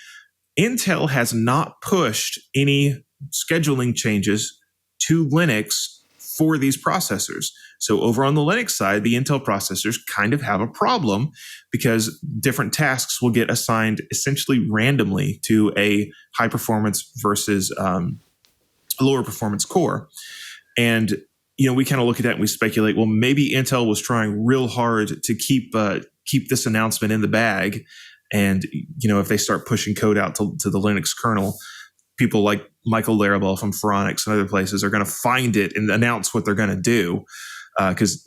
Intel has not pushed any scheduling changes to Linux for these processors. So over on the Linux side, the Intel processors kind of have a problem because different tasks will get assigned essentially randomly to a high performance versus a lower performance core. And we kind of look at that and we speculate, well, maybe Intel was trying real hard to keep this announcement in the bag. And, if they start pushing code out to the Linux kernel, people like Michael Larabelle from Phoronix and other places are going to find it and announce what they're going to do. Because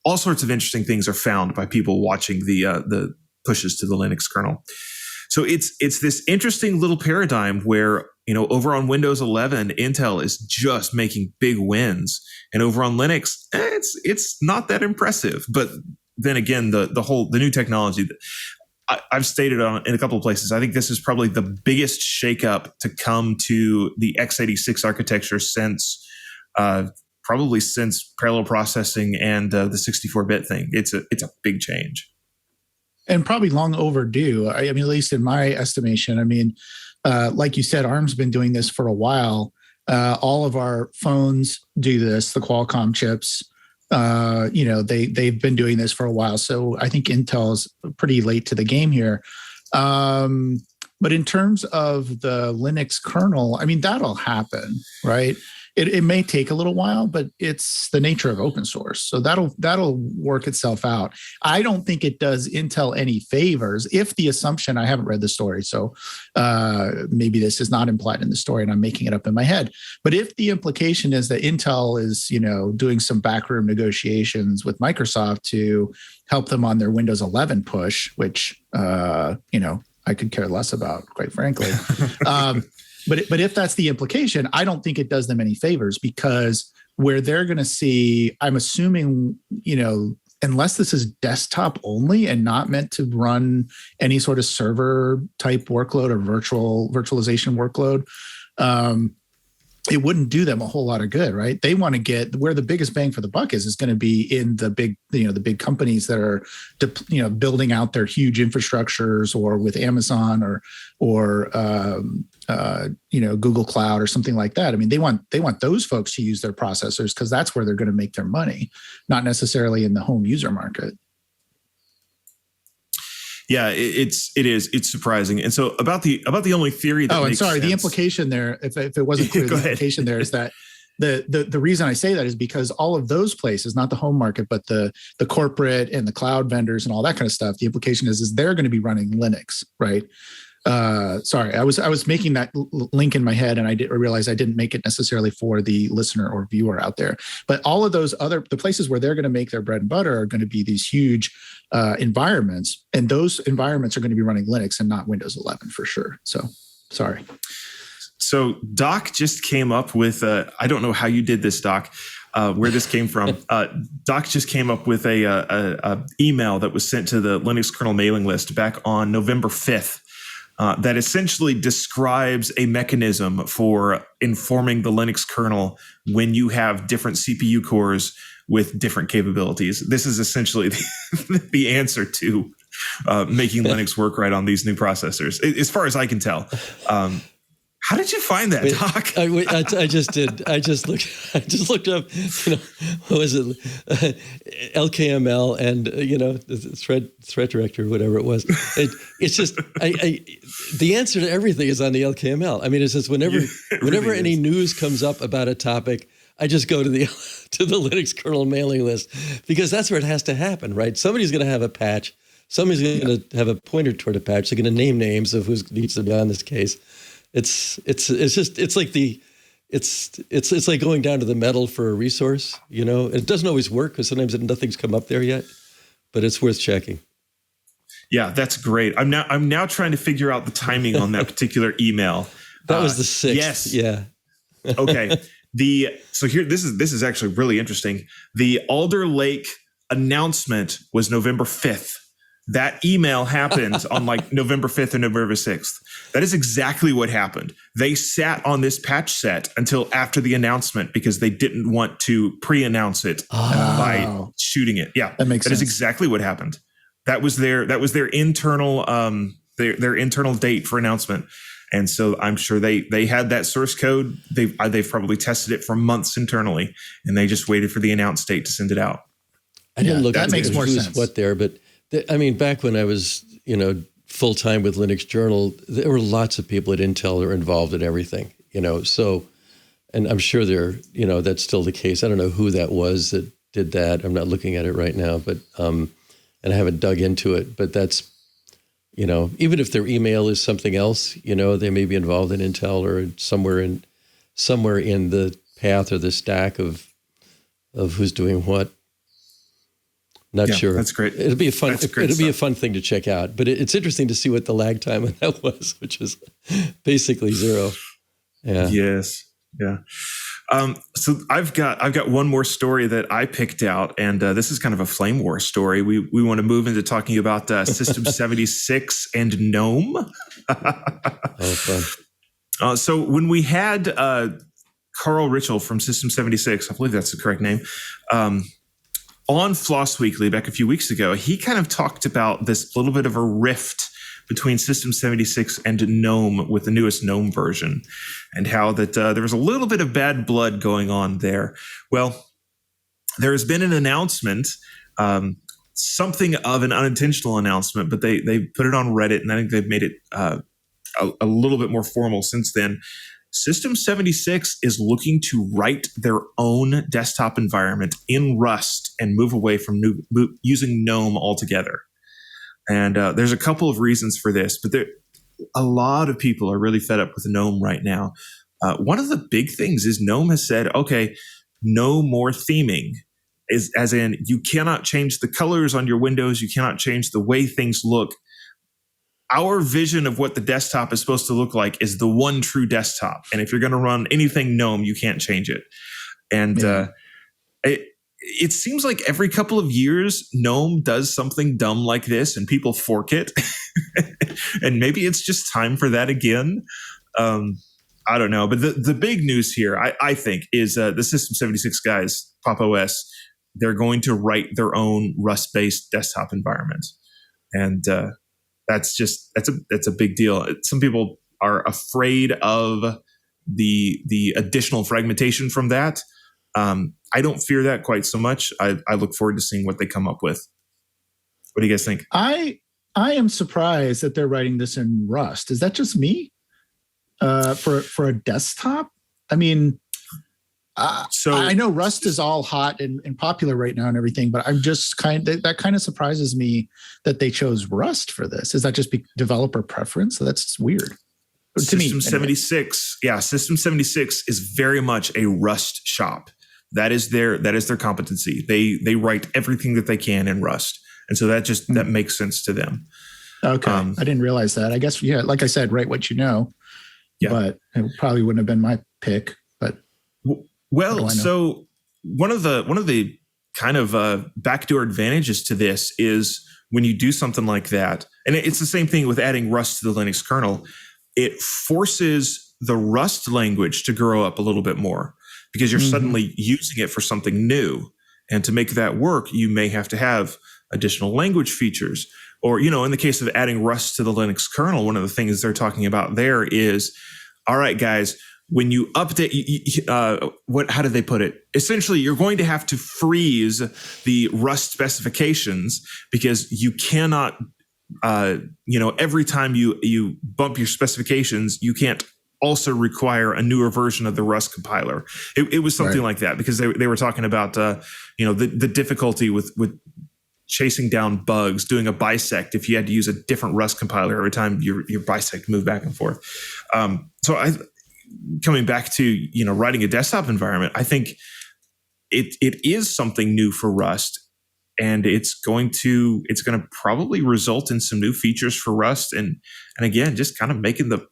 all sorts of interesting things are found by people watching the pushes to the Linux kernel. So it's this interesting little paradigm where, over on Windows 11, Intel is just making big wins, and over on Linux, it's not that impressive. But then again, the new technology that I've stated on in a couple of places, I think this is probably the biggest shakeup to come to the x86 architecture since parallel processing and the 64-bit thing. It's a big change. And probably long overdue. I mean, at least in my estimation. I mean, like you said, ARM's been doing this for a while. All of our phones do this, the Qualcomm chips. They've been doing this for a while. So I think Intel's pretty late to the game here. But in terms of the Linux kernel, I mean, that'll happen, right? It may take a little while, but it's the nature of open source. So that'll work itself out. I don't think it does Intel any favors if the assumption, I haven't read the story, so maybe this is not implied in the story and I'm making it up in my head. But if the implication is that Intel is, doing some backroom negotiations with Microsoft to help them on their Windows 11 push, which, I could care less about, quite frankly. But if that's the implication, I don't think it does them any favors, because where they're going to see, I'm assuming, unless this is desktop only and not meant to run any sort of server type workload or virtualization workload, it wouldn't do them a whole lot of good, right? They want to get where the biggest bang for the buck is going to be in the big, the big companies that are, building out their huge infrastructures, or with Amazon or Google Cloud or something like that. I mean, they want those folks to use their processors because that's where they're going to make their money, not necessarily in the home user market. Yeah, it's surprising. And so about the only theory that makes sense. The implication there, if it wasn't clear, the implication there is that the reason I say that is because all of those places, not the home market, but the corporate and the cloud vendors and all that kind of stuff, the implication is they're going to be running Linux, right? Sorry, I was making that link in my head, and I realized I didn't make it necessarily for the listener or viewer out there. But all of those the places where they're going to make their bread and butter are going to be these huge environments, and those environments are going to be running Linux and not Windows 11 for sure. So, sorry. So Doc just came up with I don't know how you did this, Doc. Where this came from. Doc just came up with a email that was sent to the Linux kernel mailing list back on November 5th. That essentially describes a mechanism for informing the Linux kernel when you have different CPU cores with different capabilities. This is essentially the answer to making Linux work right on these new processors, as far as I can tell. How did you find that, Doc? I just did. I just looked up. What was it? LKML and the threat director, or whatever it was. It's just the answer to everything is on the LKML. I mean, it's just whenever any news comes up about a topic, I just go to the Linux kernel mailing list, because that's where it has to happen, right? Somebody's going to have a patch. Somebody's going to have a pointer toward a patch. They're going to name names of who needs to be on this case. It's like going down to the metal for a resource. It doesn't always work because sometimes nothing's come up there yet, but it's worth checking. Yeah, that's great. I'm now trying to figure out the timing on that particular email. That was the 6th. Yes. Yeah. Okay. So here, this is actually really interesting. The Alder Lake announcement was November 5th. That email happened on November 5th or November 6th. That is exactly what happened. They sat on this patch set until after the announcement because they didn't want to pre-announce it by shooting it. Yeah, that makes sense. That is exactly what happened. That was their internal their internal date for announcement. And so I'm sure they had that source code. They've probably tested it for months internally, and they just waited for the announce date to send it out. I didn't look that at makes more sense. What there, but back when I was, full time with Linux Journal, there were lots of people at Intel that were involved in everything, So, and I'm sure that's still the case. I don't know who that was that did that. I'm not looking at it right now, but and I haven't dug into it. But that's, even if their email is something else, they may be involved in Intel or somewhere in the path or the stack of who's doing what. Not sure. That's great. It'll be a fun thing to check out. But it's interesting to see what the lag time on that was, which is basically 0. Yeah. Yes. Yeah. So I've got one more story that I picked out, and this is kind of a flame war story. We want to move into talking about System76 and GNOME. Fun. So when we had Carl Ritchell from System76, I believe that's the correct name, on FLOSS Weekly back a few weeks ago, he kind of talked about this little bit of a rift between System76 and GNOME with the newest GNOME version, and how that there was a little bit of bad blood going on there. Well, there has been an announcement, something of an unintentional announcement, but they put it on Reddit, and I think they've made it a little bit more formal since then. System76 is looking to write their own desktop environment in Rust and move away from using GNOME altogether. And there's a couple of reasons for this, but a lot of people are really fed up with GNOME right now. One of the big things is GNOME has said, okay, no more theming. As in, you cannot change the colors on your windows. You cannot change the way things look. Our vision of what the desktop is supposed to look like is the one true desktop. And if you're going to run anything GNOME, you can't change it. And it seems like every couple of years, GNOME does something dumb like this and people fork it. And maybe it's just time for that again. I don't know. But the big news here, I think, is the System76 guys, Pop! OS, they're going to write their own Rust-based desktop environment. And that's a big deal. Some people are afraid of the additional fragmentation from that. I don't fear that quite so much. I look forward to seeing what they come up with. What do you guys think? I am surprised that they're writing this in Rust. Is that just me? For a desktop? I mean, so I know Rust is all hot and popular right now and everything, but I'm just that kind of surprises me that they chose Rust for this. Is that just developer preference? So that's weird. System76, anyway. System76 is very much a Rust shop. That is their competency. They write everything that they can in Rust, and so that makes sense to them. Okay, I didn't realize that. I guess like I said, write what you know. Yeah. But it probably wouldn't have been my pick. But so one of the kind of backdoor advantages to this is when you do something like that, and it's the same thing with adding Rust to the Linux kernel. It forces the Rust language to grow up a little bit more because you're suddenly using it for something new. And to make that work, you may have to have additional language features. Or, in the case of adding Rust to the Linux kernel, one of the things they're talking about there is, all right, guys, when you update, how did they put it? Essentially, you're going to have to freeze the Rust specifications because you cannot, every time you bump your specifications, you can't also require a newer version of the Rust compiler. It was something like that because they were talking about, the difficulty with chasing down bugs, doing a bisect if you had to use a different Rust compiler every time your bisect moved back and forth. Coming back to, writing a desktop environment, I think it is something new for Rust, and it's going to probably result in some new features for Rust. And again, just kind of making the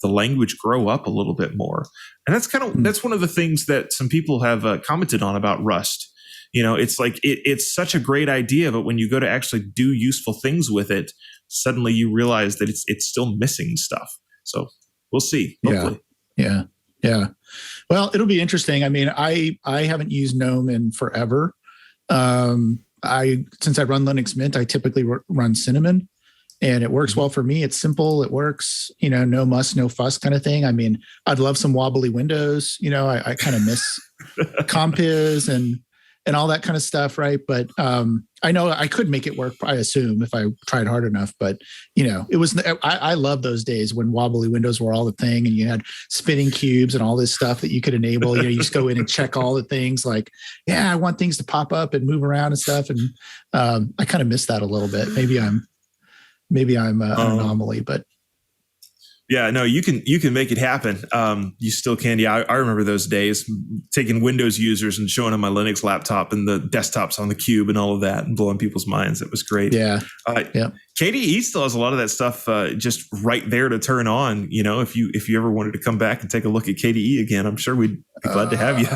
language grow up a little bit more. And that's one of the things that some people have commented on about Rust. It's like it's such a great idea, but when you go to actually do useful things with it, suddenly you realize that it's still missing stuff. So we'll see. Hopefully. Yeah. Well, it'll be interesting. I mean, I haven't used GNOME in forever. Since I run Linux Mint, I typically run Cinnamon, and it works well for me. It's simple. It works. No muss, no fuss kind of thing. I mean, I'd love some wobbly windows. I kind of miss Compiz and all that kind of stuff, right? But I know I could make it work, I assume, if I tried hard enough. But it was. I love those days when wobbly windows were all the thing, and you had spinning cubes and all this stuff that you could enable. You just go in and check all the things. Like, I want things to pop up and move around and stuff. And I kind of miss that a little bit. Maybe I'm an anomaly, but. Yeah, no, you can make it happen. You still can. Yeah, I remember those days, taking Windows users and showing them my Linux laptop and the desktops on the cube and all of that, and blowing people's minds. It was great. Yeah. KDE still has a lot of that stuff just right there to turn on. If you ever wanted to come back and take a look at KDE again, I'm sure we'd be glad to have you.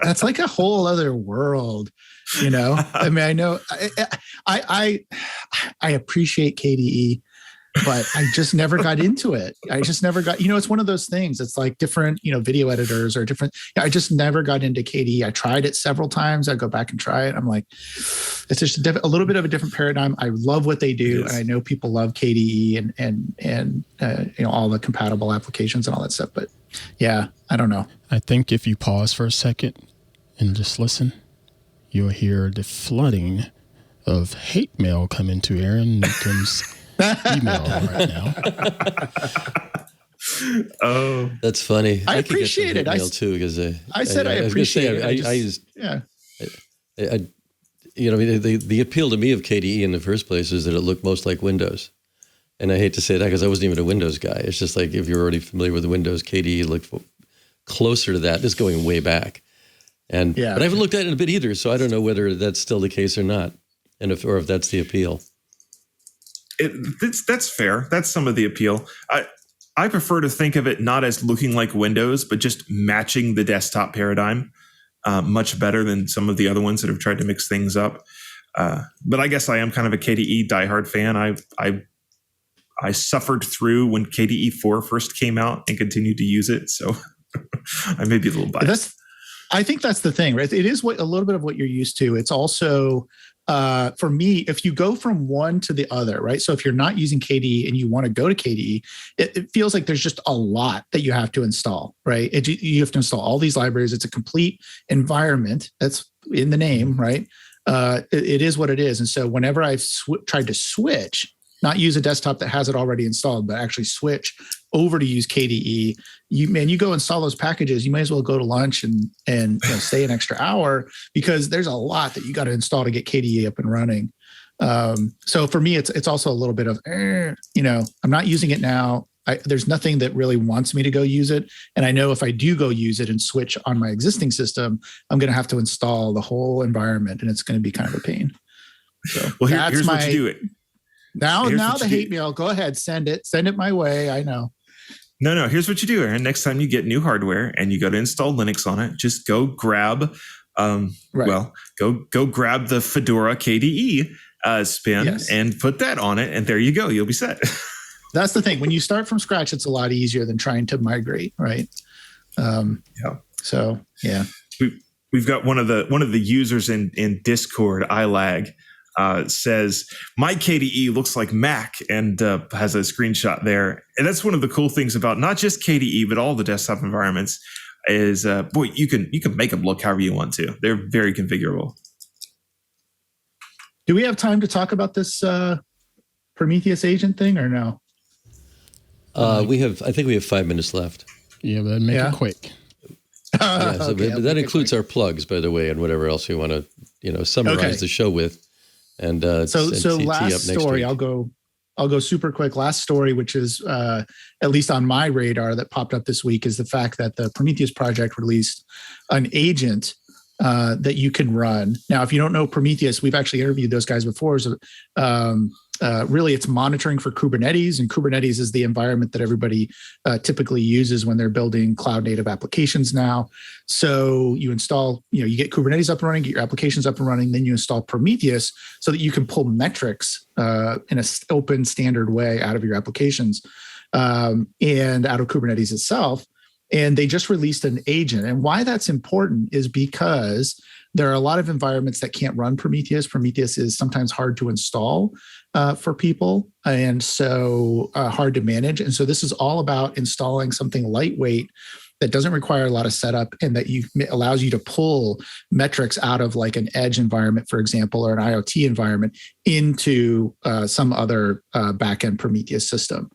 That's like a whole other world. I mean, I know I appreciate KDE. But I just never got into it. I just never got, it's one of those things. It's like different, video editors or different. I just never got into KDE. I tried it several times. I go back and try it. I'm like, it's just a little bit of a different paradigm. I love what they do. And I know people love KDE and all the compatible applications and all that stuff. But yeah, I don't know. I think if you pause for a second and just listen, you'll hear the flooding of hate mail coming to Aaron Newcomb's email right now. Oh, that's funny. I could get appreciate some it. mail too because I said I appreciate it. I used yeah. You know, I mean, the appeal to me of KDE in the first place is that it looked most like Windows. And I hate to say that because I wasn't even a Windows guy. It's just like if you're already familiar with Windows, KDE looked closer to that. This is going way back. But I haven't looked at it in a bit either, so I don't know whether that's still the case or not, and if that's the appeal. That's fair. That's some of the appeal. I prefer to think of it not as looking like Windows, but just matching the desktop paradigm much better than some of the other ones that have tried to mix things up. But I guess I am kind of a KDE diehard fan. I suffered through when KDE 4 first came out and continued to use it, so I may be a little biased. I think that's the thing, right? It is a little bit of what you're used to. It's also, for me, if you go from one to the other, right? So if you're not using KDE and you want to go to KDE, it feels like there's just a lot that you have to install, right? You have to install all these libraries. It's a complete environment. That's in the name, right? It is what it is. And so whenever I've tried to switch, not use a desktop that has it already installed, but actually switch over to use KDE. You go install those packages. You might as well go to lunch and stay an extra hour because there's a lot that you got to install to get KDE up and running. So for me, it's also a little bit of, I'm not using it now. There's nothing that really wants me to go use it. And I know if I do go use it and switch on my existing system, I'm going to have to install the whole environment and it's going to be kind of a pain. So well, here's what you do. Now the hate mail, go ahead, send it my way. I know. No, here's what you do, Aaron. Next time you get new hardware and you go to install Linux on it, just go grab, go grab the Fedora KDE spin and put that on it, and there you go. You'll be set. That's the thing. When you start from scratch, it's a lot easier than trying to migrate, right? So yeah, we've got one of the users in Discord, iLag. Says my KDE looks like Mac and has a screenshot there. And that's one of the cool things about not just KDE, but all the desktop environments is, you can make them look however you want to. They're very configurable. Do we have time to talk about this Prometheus agent thing or no? I think we have 5 minutes left. Yeah, but make it quick. But that includes our plugs, by the way, and whatever else we want to, summarize the show with. And so last story, I'll go super quick. Last story, which is at least on my radar that popped up this week, is the fact that the Prometheus project released an agent that you can run. Now, if you don't know Prometheus, we've actually interviewed those guys before. So, really, it's monitoring for Kubernetes, and Kubernetes is the environment that everybody typically uses when they're building cloud native applications now. So you install, you get Kubernetes up and running, get your applications up and running, then you install Prometheus so that you can pull metrics in an open standard way out of your applications and out of Kubernetes itself. And they just released an agent. And why that's important is because there are a lot of environments that can't run Prometheus. Prometheus is sometimes hard to install for people, and so hard to manage. And so this is all about installing something lightweight that doesn't require a lot of setup and that allows you to pull metrics out of like an edge environment, for example, or an IoT environment into some other backend Prometheus system.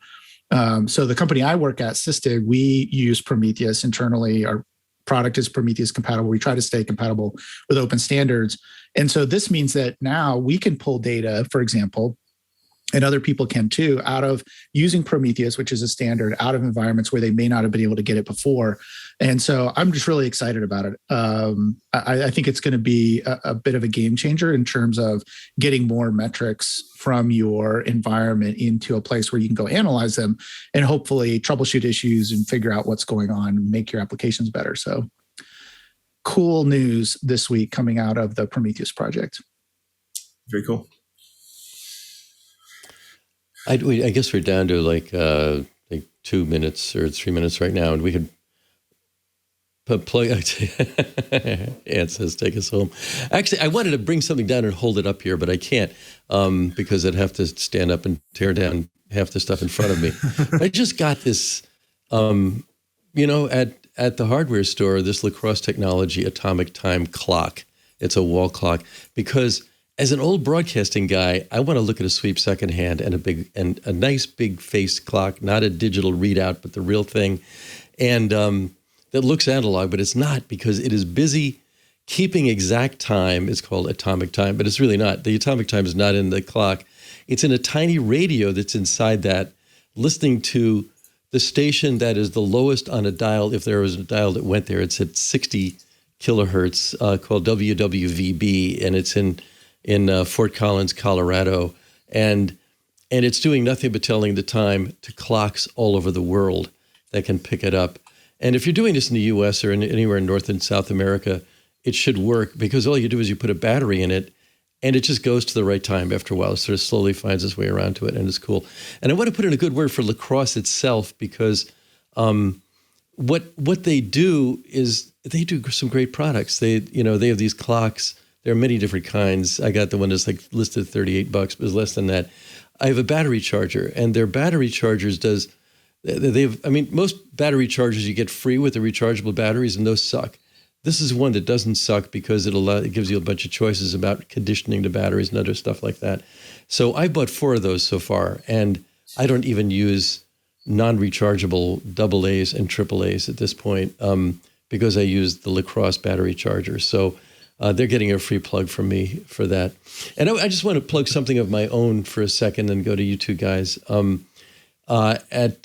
So the company I work at, System, we use Prometheus internally. Our product is Prometheus compatible. We try to stay compatible with open standards. And so this means that now we can pull data, for example, and other people can too, out of using Prometheus, which is a standard, out of environments where they may not have been able to get it before. And so I'm just really excited about it. I think it's going to be a bit of a game changer in terms of getting more metrics from your environment into a place where you can go analyze them and hopefully troubleshoot issues and figure out what's going on and make your applications better. So cool news this week coming out of the Prometheus project. Very cool. I guess we're down to like 2 minutes or 3 minutes right now, and we could plug. Ann says, "Take us home." Actually, I wanted to bring something down and hold it up here, but I can't because I'd have to stand up and tear down half the stuff in front of me. I just got this, at the hardware store, this Lacrosse Technology atomic time clock. It's a wall clock because as an old broadcasting guy, I want to look at a sweep secondhand and a nice big face clock, not a digital readout, but the real thing. And that looks analog, but it's not, because it is busy keeping exact time. It's called atomic time, but it's really not. The atomic time is not in the clock. It's in a tiny radio that's inside that, listening to the station that is the lowest on a dial. If there was a dial that went there, it's at 60 kilohertz, called WWVB, and it's in Fort Collins, Colorado, and it's doing nothing but telling the time to clocks all over the world that can pick it up. And if you're doing this in the U.S. or anywhere in North and South America, it should work, because all you do is you put a battery in it, and it just goes to the right time after a while. It sort of slowly finds its way around to it, and it's cool. And I want to put in a good word for Lacrosse itself, because what they do is they do some great products. They have these clocks. There are many different kinds. I got the one that's like listed at $38, but it's less than that. I have a battery charger, and their battery chargers most battery chargers you get free with the rechargeable batteries, and those suck. This is one that doesn't suck, because it gives you a bunch of choices about conditioning the batteries and other stuff like that. So I bought 4 of those so far, and I don't even use non-rechargeable AA's and AAA's at this point, because I use the Lacrosse battery charger. So they're getting a free plug from me for that. And I just want to plug something of my own for a second and go to you two guys. At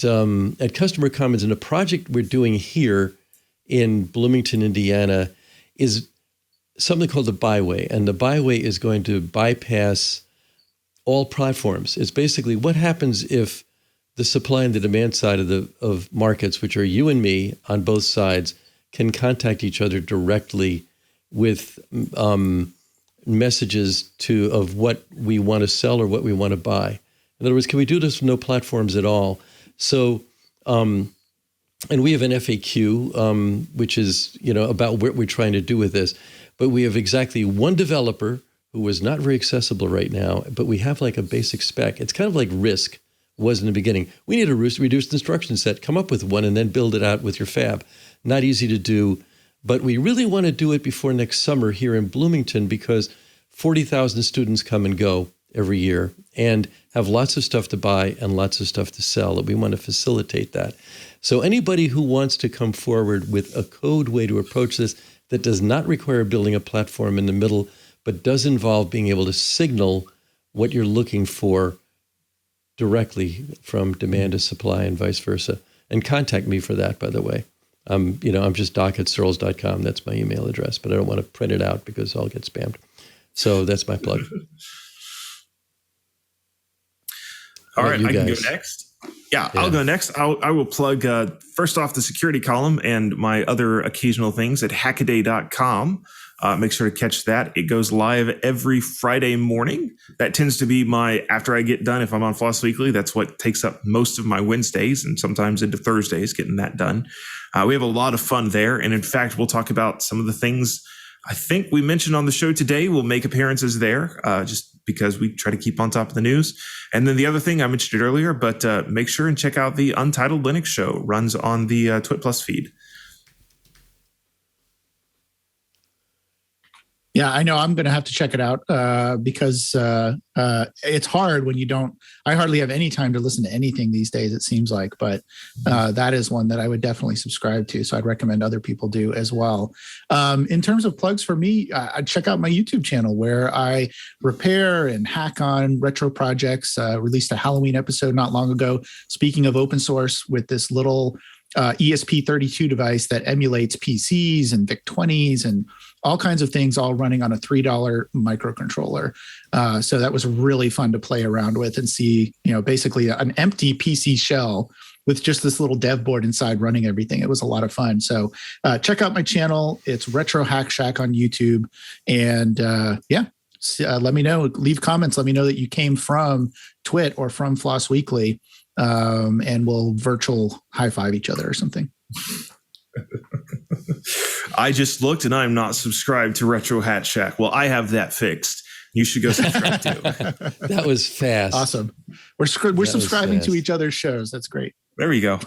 Customer Commons, and a project we're doing here in Bloomington, Indiana, is something called the Byway. And the Byway is going to bypass all platforms. It's basically what happens if the supply and the demand side of markets, which are you and me on both sides, can contact each other directly with messages of what we want to sell or what we want to buy. In other words, can we do this with no platforms at all? So, and we have an FAQ, which is, about what we're trying to do with this. But we have exactly one developer who is not very accessible right now, but we have like a basic spec. It's kind of like RISC was in the beginning. We need a reduced instruction set, come up with one, and then build it out with your fab. Not easy to do, but we really want to do it before next summer here in Bloomington, because 40,000 students come and go every year and have lots of stuff to buy and lots of stuff to sell, and we want to facilitate that. So anybody who wants to come forward with a code way to approach this that does not require building a platform in the middle, but does involve being able to signal what you're looking for directly from demand to supply and vice versa. And contact me for that, by the way. I'm just doc@searls.com. That's my email address, but I don't want to print it out because I'll get spammed. So that's my plug. All right, I can go next. Yeah, I'll go next. I will plug, first off, the security column and my other occasional things at hackaday.com. Make sure to catch that. It goes live every Friday morning. That tends to be after I get done, if I'm on FLOSS Weekly, that's what takes up most of my Wednesdays and sometimes into Thursdays, getting that done. We have a lot of fun there. And in fact, we'll talk about some of the things I think we mentioned on the show today. We'll make appearances there, just because we try to keep on top of the news. And then the other thing, I mentioned it earlier, but make sure and check out the Untitled Linux Show. Runs on the TWiT Plus feed. Yeah, I know I'm going to have to check it out because it's hard when I hardly have any time to listen to anything these days, it seems like, but that is one that I would definitely subscribe to. So I'd recommend other people do as well. In terms of plugs for me, I'd check out my YouTube channel where I repair and hack on retro projects. Released a Halloween episode not long ago, speaking of open source, with this little ESP32 device that emulates PCs and VIC-20s and all kinds of things, all running on a $3 microcontroller. So that was really fun to play around with and see, basically an empty PC shell with just this little dev board inside running everything. It was a lot of fun. So check out my channel. It's Retro Hack Shack on YouTube. And let me know, leave comments. Let me know that you came from TWiT or from FLOSS Weekly. And we'll virtual high five each other or something. I just looked and I'm not subscribed to Retro Hat Shack. Well, I have that fixed. You should go subscribe too. That was fast. Awesome. We're subscribing to each other's shows. That's great. There we go.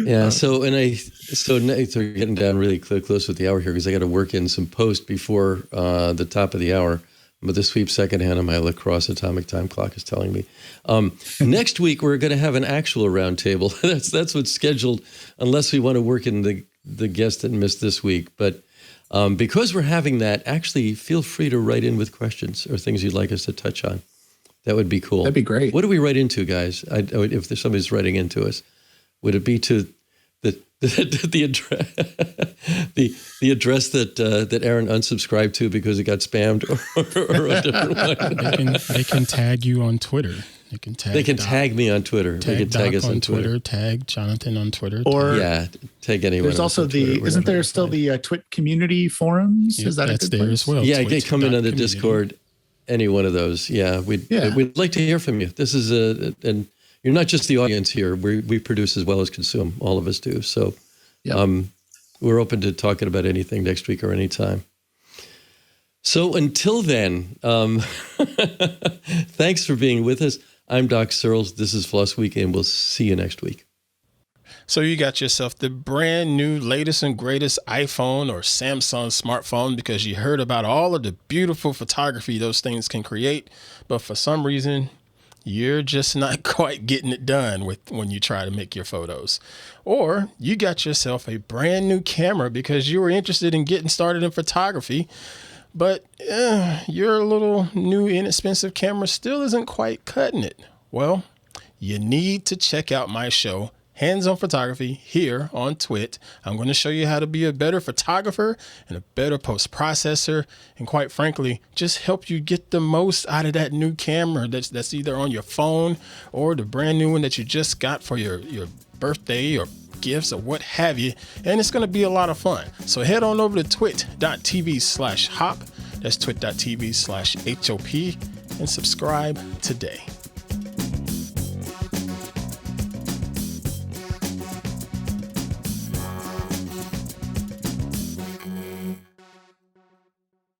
Yeah. So we're getting down really close with the hour here because I got to work in some post before the top of the hour. But the sweep second hand on my lacrosse atomic time clock is telling me. Next week we're going to have an actual roundtable. That's what's scheduled, unless we want to work in the guest that missed this week. But because we're having that, actually feel free to write in with questions or things you'd like us to touch on. That would be cool. That'd be great. What do we write into, guys? If there's somebody's writing into us, would it be to the address that Aaron unsubscribed to because it got spammed, or a different one? They can tag you on Twitter. They can tag me on Twitter. They can tag us on Twitter. Tag Jonathan on Twitter. Or tag anyone. There's also isn't there still the TWiT community forums? Yeah, is that that's a good there place? as well? Yeah, they come in on the Discord. Any one of those. Yeah, we'd like to hear from you. This is and you're not just the audience here. We produce as well as consume. All of us do. So we're open to talking about anything next week or anytime. So until then, thanks for being with us. I'm Doc Searls. This is FLOSS Weekly, and we'll see you next week. So you got yourself the brand new latest and greatest iPhone or Samsung smartphone because you heard about all of the beautiful photography those things can create, but for some reason, you're just not quite getting it done when you try to make your photos. Or you got yourself a brand new camera because you were interested in getting started in photography, but your little new inexpensive camera still isn't quite cutting it. Well, you need to check out my show, Hands-on Photography, here on TWiT. I'm going to show you how to be a better photographer and a better post-processor, and quite frankly, just help you get the most out of that new camera that's either on your phone or the brand new one that you just got for your birthday or gifts or what have you, and it's going to be a lot of fun. So head on over to twit.tv/hop, that's twit.tv/HOP, and subscribe today.